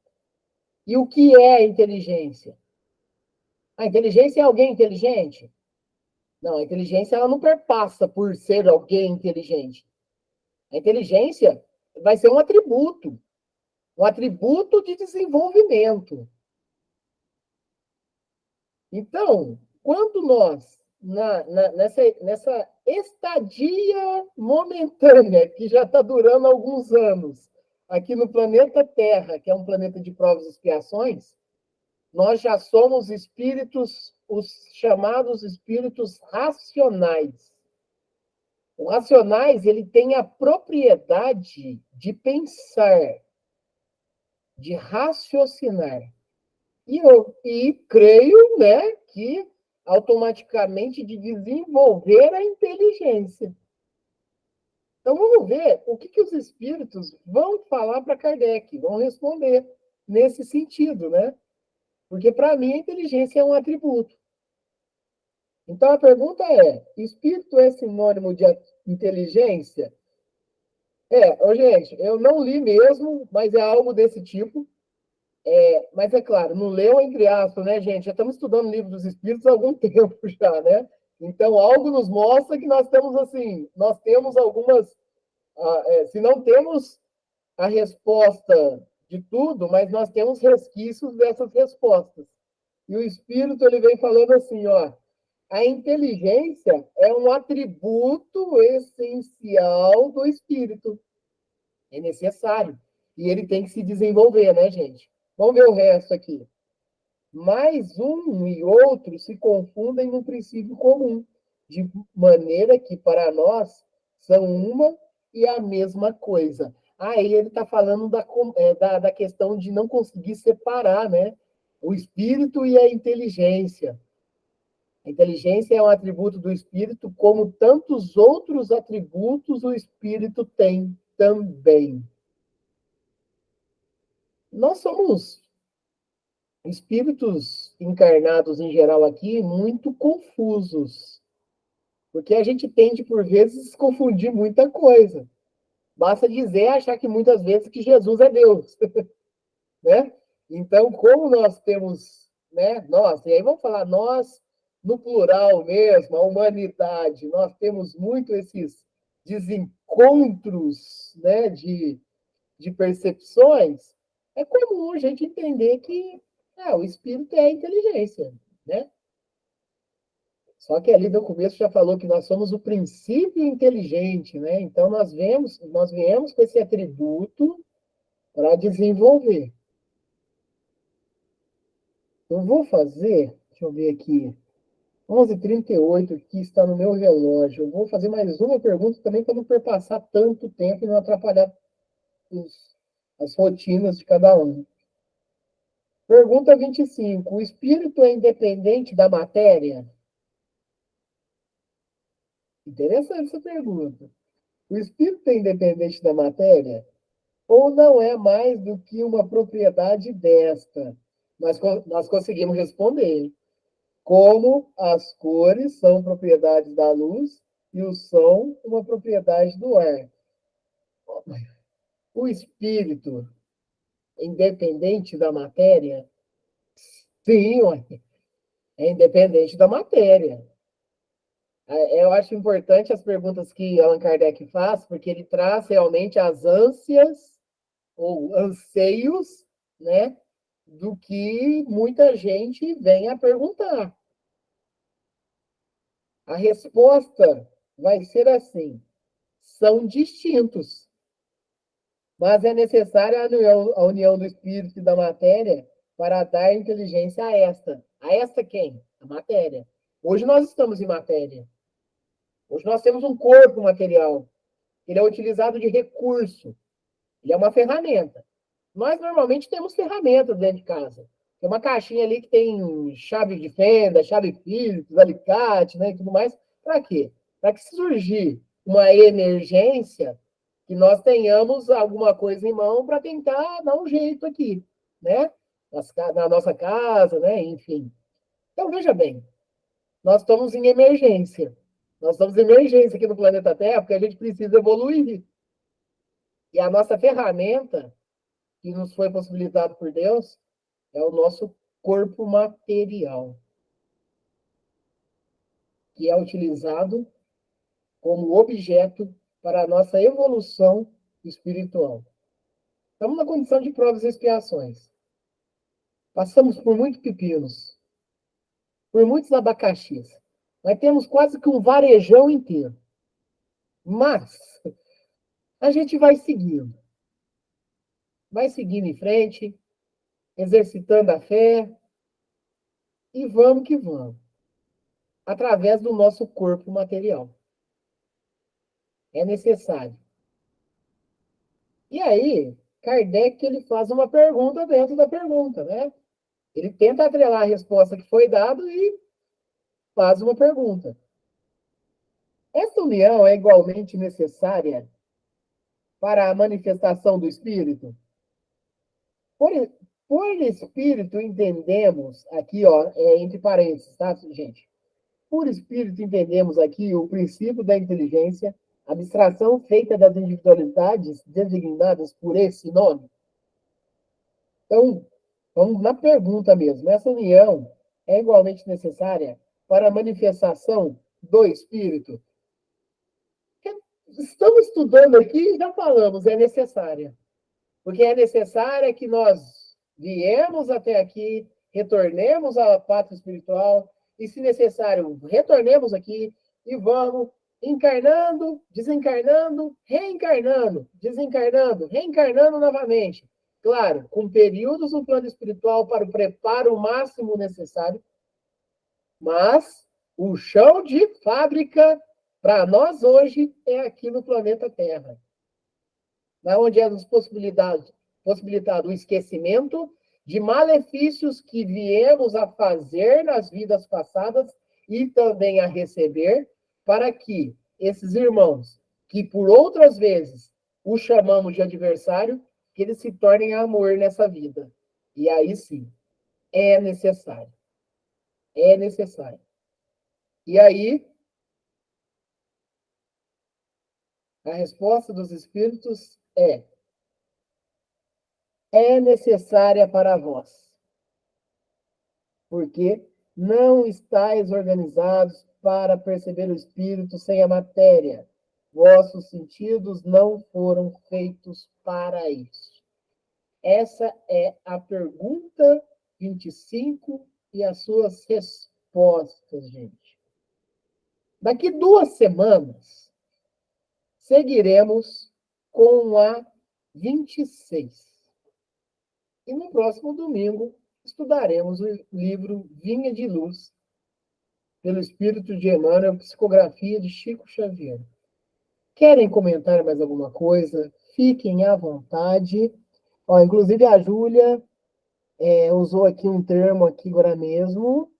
E o que é a inteligência? A inteligência é alguém inteligente? Não, a inteligência ela não perpassa por ser alguém inteligente. A inteligência vai ser um atributo de desenvolvimento. Então, quando nós, nessa estadia momentânea, que já está durando alguns anos, aqui no planeta Terra, que é um planeta de provas e expiações, nós já somos espíritos, os chamados espíritos racionais. O racionais, ele tem a propriedade de pensar, de raciocinar. E creio, né, que automaticamente de desenvolver a inteligência. Então vamos ver o que os espíritos vão falar para Kardec, vão responder nesse sentido, né? Porque para mim a inteligência é um atributo. Então a pergunta é: espírito é sinônimo de inteligência? Gente, eu não li mesmo, mas é algo desse tipo. Mas é claro, não leu entre aspas, né, gente? Já estamos estudando o livro dos Espíritos há algum tempo já, né? Então, algo nos mostra que nós temos, assim, nós temos algumas, se não temos a resposta de tudo, mas nós temos resquícios dessas respostas. E o Espírito, ele vem falando assim, ó, a inteligência é um atributo essencial do Espírito. É necessário. E ele tem que se desenvolver, né, gente? Vamos ver o resto aqui. Mas um e outro se confundem no princípio comum, de maneira que para nós são uma e a mesma coisa. Aí ele está falando da questão de não conseguir separar, né? O espírito e a inteligência. A inteligência é um atributo do espírito, como tantos outros atributos o espírito tem também. Nós somos espíritos encarnados em geral aqui muito confusos, porque a gente tende, por vezes, confundir muita coisa. Basta dizer, achar que muitas vezes que Jesus é Deus, né? Então, como nós temos, né, nós, e aí vamos falar nós no plural mesmo, a humanidade, nós temos muito esses desencontros, né, de percepções, é comum a gente entender que o espírito é a inteligência, né? Só que ali no começo já falou que nós somos o princípio inteligente, né? Então nós viemos com esse atributo para desenvolver. Eu vou fazer, deixa eu ver aqui, 11h38, que está no meu relógio. Eu vou fazer mais uma pergunta também para não perpassar tanto tempo e não atrapalhar as rotinas de cada um. Pergunta 25. O espírito é independente da matéria? Interessante essa pergunta. O espírito é independente da matéria? Ou não é mais do que uma propriedade desta? Nós conseguimos responder. Como as cores são propriedades da luz e o som uma propriedade do ar. O espírito é independente da matéria? Sim, é independente da matéria. Eu acho importante as perguntas que Allan Kardec faz, porque ele traz realmente as ânsias ou anseios, né, do que muita gente vem a perguntar. A resposta vai ser assim. São distintos, mas é necessária a união do espírito e da matéria para dar inteligência a esta. A esta quem? A matéria. Hoje nós estamos em matéria. Hoje nós temos um corpo material. Ele é utilizado de recurso. Ele é uma ferramenta. Nós normalmente temos ferramentas dentro de casa. Tem uma caixinha ali que tem chave de fenda, chave Phillips, alicate, né, e tudo mais. Para quê? Para que se surgir uma emergência, que nós tenhamos alguma coisa em mão para tentar dar um jeito aqui, né? Na nossa casa, né? Enfim. Então, veja bem, nós estamos em emergência. Nós estamos em emergência aqui no planeta Terra, porque a gente precisa evoluir. E a nossa ferramenta, que nos foi possibilitado por Deus, é o nosso corpo material, que é utilizado como objeto para a nossa evolução espiritual. Estamos na condição de provas e expiações. Passamos por muitos pepinos, por muitos abacaxis. Nós temos quase que um varejão inteiro. Mas a gente vai seguindo. Vai seguindo em frente, exercitando a fé, e vamos que vamos. Através do nosso corpo material. É necessário. E aí, Kardec ele faz uma pergunta dentro da pergunta, né? Ele tenta atrelar a resposta que foi dada e faz uma pergunta. Essa união é igualmente necessária para a manifestação do Espírito? Por Espírito entendemos, aqui, ó, entre parênteses, tá, gente? Por Espírito entendemos aqui o princípio da inteligência, abstração feita das individualidades designadas por esse nome. Então, vamos na pergunta mesmo. Essa união é igualmente necessária para a manifestação do Espírito? Estamos estudando aqui, já falamos, é necessária. Porque é necessária que nós viemos até aqui, retornemos à pátria espiritual, e, se necessário, retornemos aqui e vamos encarnando, desencarnando, reencarnando, desencarnando, reencarnando novamente. Claro, com períodos no plano espiritual para o preparo máximo necessário, mas o chão de fábrica para nós hoje é aqui no planeta Terra, onde é nos possibilitado o esquecimento de malefícios que viemos a fazer nas vidas passadas e também a receber, para que esses irmãos, que por outras vezes o chamamos de adversário, que eles se tornem amor nessa vida. E aí sim, é necessário. É necessário. E aí, a resposta dos espíritos é necessária para vós, porque não estáis organizados para perceber o espírito sem a matéria. Vossos sentidos não foram feitos para isso. Essa é a pergunta 25 e as suas respostas, gente. Daqui 2 semanas, seguiremos com a 26. E no próximo domingo, estudaremos o livro Vinha de Luz, pelo Espírito de Emmanuel, psicografia de Chico Xavier. Querem comentar mais alguma coisa? Fiquem à vontade. Ó, inclusive a Júlia usou aqui um termo aqui agora mesmo.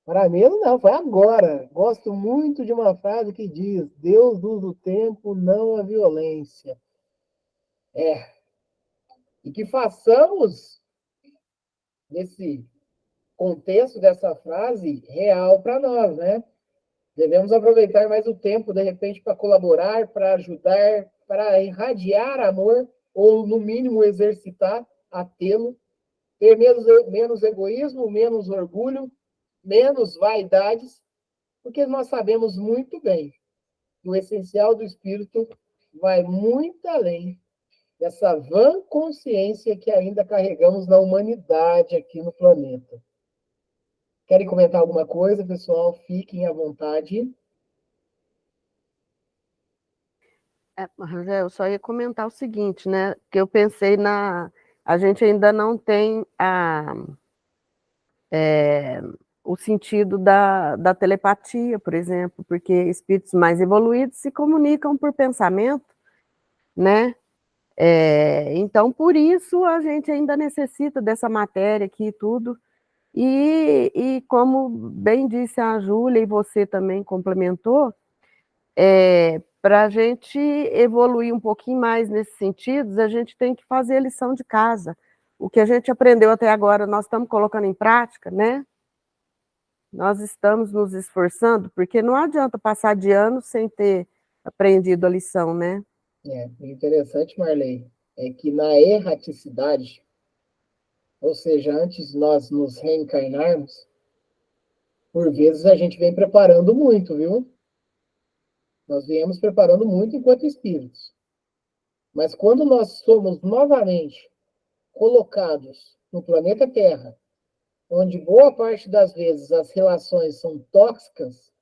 Agora mesmo não, foi agora. Gosto muito de uma frase que diz: Deus usa o tempo, não a violência. E que façamos desse contexto dessa frase real para nós, né? Devemos aproveitar mais o tempo, de repente, para colaborar, para ajudar, para irradiar amor, ou, no mínimo, exercitar a tê-lo. Ter menos egoísmo, menos orgulho, menos vaidades, porque nós sabemos muito bem que o essencial do espírito vai muito além dessa vã consciência que ainda carregamos na humanidade aqui no planeta. Querem comentar alguma coisa, pessoal? Fiquem à vontade.
Rangel, eu só ia comentar o seguinte, né? Que eu pensei a gente ainda não tem o sentido da telepatia, por exemplo, porque espíritos mais evoluídos se comunicam por pensamento, né? Então, por isso, a gente ainda necessita dessa matéria aqui e tudo. E como bem disse a Júlia, e você também complementou, para a gente evoluir um pouquinho mais nesses sentidos, a gente tem que fazer a lição de casa. O que a gente aprendeu até agora, nós estamos colocando em prática, né? Nós estamos nos esforçando, porque não adianta passar de ano sem ter aprendido a lição, né?
O interessante, Marley, é que na erraticidade, ou seja, antes de nós nos reencarnarmos, por vezes a gente vem preparando muito, viu? Nós viemos preparando muito enquanto espíritos. Mas quando nós somos novamente colocados no planeta Terra, onde boa parte das vezes as relações são tóxicas,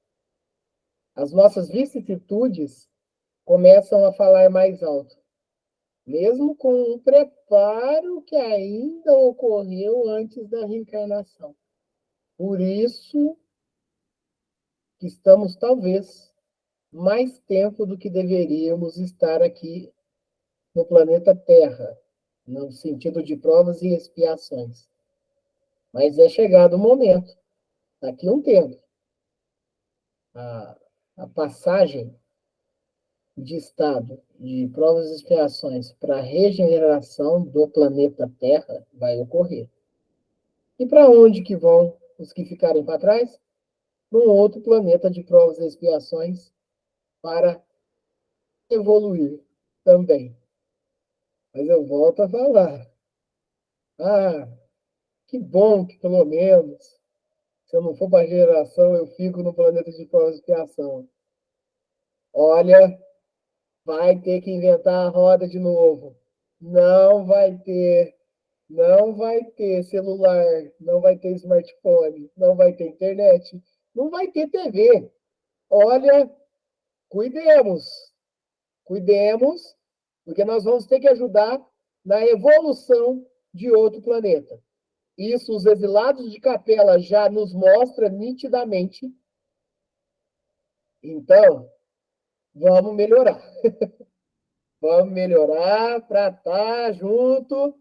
as nossas vicissitudes começam a falar mais alto, mesmo com um preparo que ainda ocorreu antes da reencarnação. Por isso que estamos, talvez, mais tempo do que deveríamos estar aqui no planeta Terra, no sentido de provas e expiações. Mas é chegado o momento, daqui a um tempo, a passagem de estado de provas e expiações para a regeneração do planeta Terra vai ocorrer. E para onde que vão os que ficarem para trás? Para um outro planeta de provas e expiações para evoluir também. Mas eu volto a falar. Que bom que pelo menos, se eu não for para a geração, eu fico no planeta de provas e expiação. Olha, vai ter que inventar a roda de novo. Não vai ter. Não vai ter celular, não vai ter smartphone, não vai ter internet, não vai ter TV. Olha, cuidemos, cuidemos, porque nós vamos ter que ajudar na evolução de outro planeta. Isso os exilados de Capela já nos mostra nitidamente. Então, vamos melhorar. Vamos melhorar para estar junto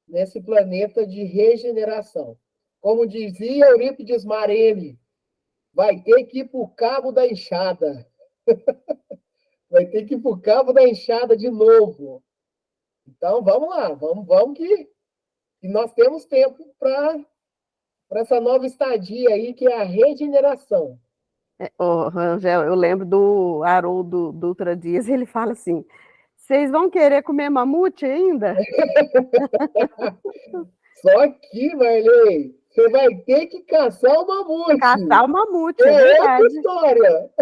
nesse planeta de regeneração. Como dizia Eurípides Marelli, vai ter que ir para o cabo da enxada. Vai ter que ir para o cabo da enxada de novo. Então, vamos lá, vamos que nós temos tempo para essa nova estadia aí, que é a regeneração.
Rangel, eu lembro do Haroldo Dutra Dias, ele fala assim, vocês vão querer comer mamute ainda?
Só que, Marley, você vai ter que caçar o mamute.
Caçar o mamute, é
outra
verdade.
história.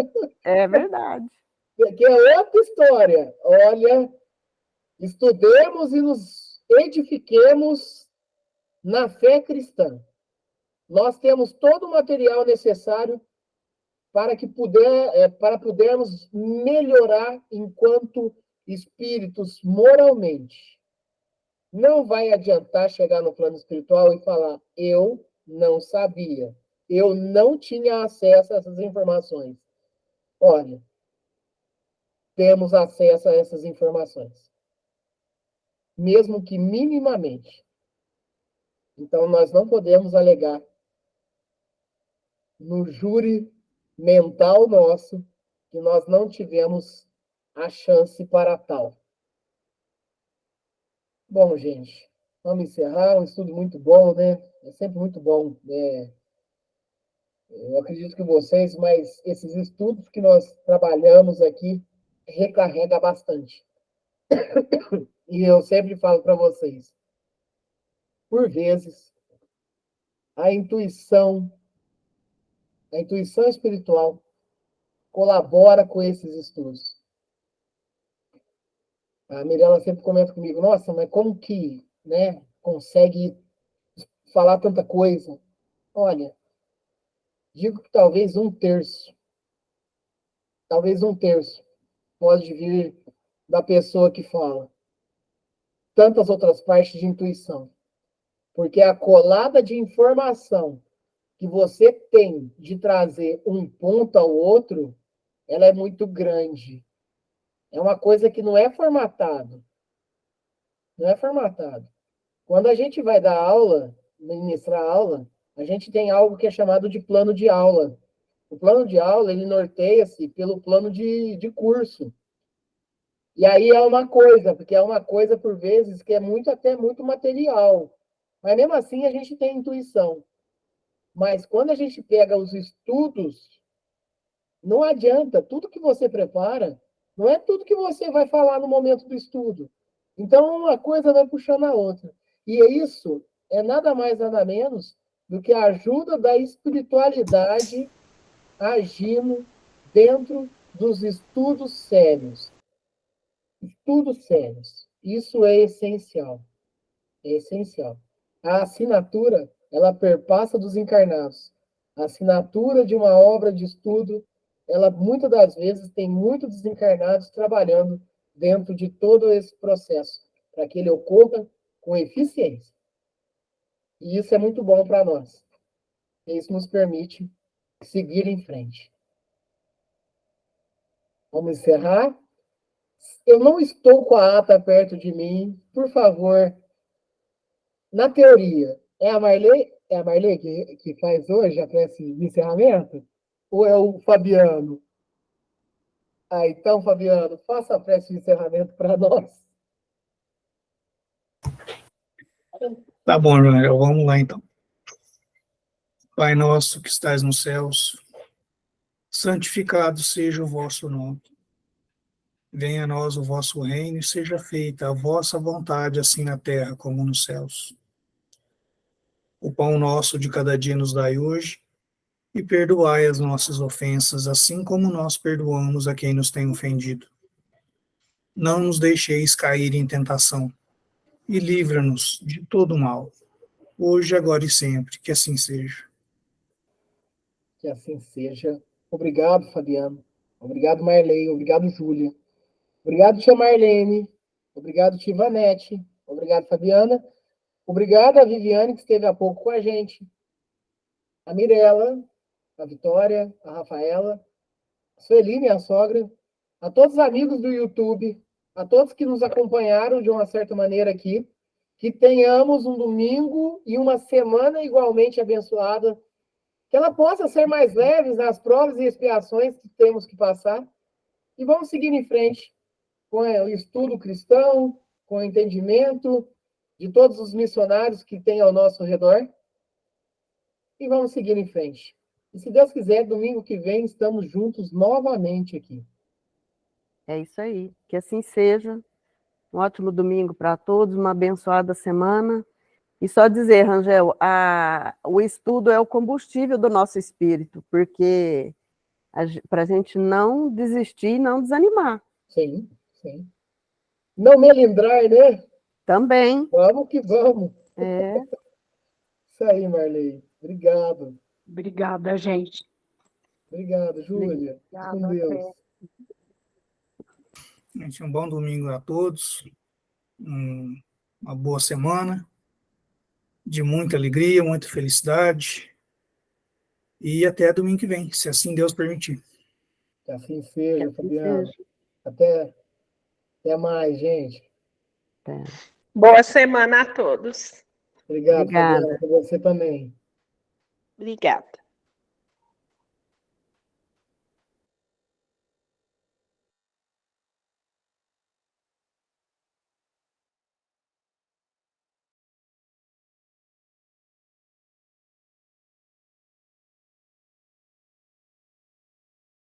É verdade.
Que é outra história. Olha, estudemos e nos edifiquemos na fé cristã. Nós temos todo o material necessário para pudermos melhorar enquanto espíritos moralmente. Não vai adiantar chegar no plano espiritual e falar: eu não sabia, eu não tinha acesso a essas informações. Olha, temos acesso a essas informações, mesmo que minimamente. Então, nós não podemos alegar no júri mental nosso que nós não tivemos a chance para tal. Bom, gente, vamos encerrar. Um estudo muito bom, né? É sempre muito bom. Eu acredito que vocês, mas esses estudos que nós trabalhamos aqui recarrega bastante. E eu sempre falo para vocês, por vezes, a intuição espiritual colabora com esses estudos. A Mirella sempre comenta comigo, nossa, mas como que, né, consegue falar tanta coisa? Olha, digo que talvez um terço pode vir da pessoa que fala. Tantas outras partes de intuição. Porque a colada de informação que você tem de trazer um ponto ao outro, ela é muito grande. É uma coisa que não é formatado. Não é formatado. Quando a gente vai dar aula, ministrar aula, a gente tem algo que é chamado de plano de aula. O plano de aula, ele norteia-se pelo plano de curso. E aí é uma coisa, porque é uma coisa, por vezes, que é até muito material. Mas mesmo assim a gente tem intuição. Mas quando a gente pega os estudos, não adianta. Tudo que você prepara, não é tudo que você vai falar no momento do estudo. Então, uma coisa vai puxando a outra. E isso é nada mais, nada menos do que a ajuda da espiritualidade agindo dentro dos estudos sérios. Estudos sérios. Isso é essencial. É essencial. A assinatura, ela perpassa dos encarnados. A assinatura de uma obra de estudo, ela muitas das vezes tem muitos desencarnados trabalhando dentro de todo esse processo, para que ele ocorra com eficiência. E isso é muito bom para nós. Isso nos permite seguir em frente. Vamos encerrar? Eu não estou com a ata perto de mim. Por favor, na teoria, é a Marley que faz hoje a prece de encerramento? Ou é o Fabiano? Ah, então, Fabiano, faça a prece de encerramento para nós.
Tá bom, Joel, vamos lá então. Pai nosso que estais nos céus, santificado seja o vosso nome. Venha a nós o vosso reino e seja feita a vossa vontade, assim na terra como nos céus. O pão nosso de cada dia nos dai hoje, e perdoai as nossas ofensas, assim como nós perdoamos a quem nos tem ofendido. Não nos deixeis cair em tentação, e livra-nos de todo mal, hoje, agora e sempre, que assim seja.
Que assim seja. Obrigado, Fabiano. Obrigado, Marley. Obrigado, Júlia. Obrigado, tia Marlene. Obrigado, tia Ivanete. Obrigado, Fabiana. Obrigado a Viviane, que esteve há pouco com a gente. A Mirella, a Vitória, a Rafaela, a Sueli, minha sogra, a todos os amigos do YouTube, a todos que nos acompanharam de uma certa maneira aqui, que tenhamos um domingo e uma semana igualmente abençoada, que ela possa ser mais leve nas provas e expiações que temos que passar, e vamos seguir em frente com o estudo cristão, com o entendimento de todos os missionários que tem ao nosso redor, e vamos seguir em frente. E se Deus quiser, domingo que vem estamos juntos novamente aqui.
É isso aí. Que assim seja. Um ótimo domingo para todos, uma abençoada semana. E só dizer, Rangel, o estudo é o combustível do nosso espírito, porque para a gente não desistir e não desanimar.
Sim, sim. Não melindrar, né?
Também.
Vamos que vamos.
É.
Isso aí, Marley. Obrigado.
Obrigada, gente.
Obrigado, Júlia. Com Deus.
Gente, um bom domingo a todos, uma boa semana, de muita alegria, muita felicidade, e até domingo que vem, se assim Deus permitir.
Que assim seja,
Que assim
Fabiano.
seja.
Até mais, gente.
Até.
Boa semana a todos.
Obrigado,
Obrigada.
Fabiano, por você também.
Obrigada.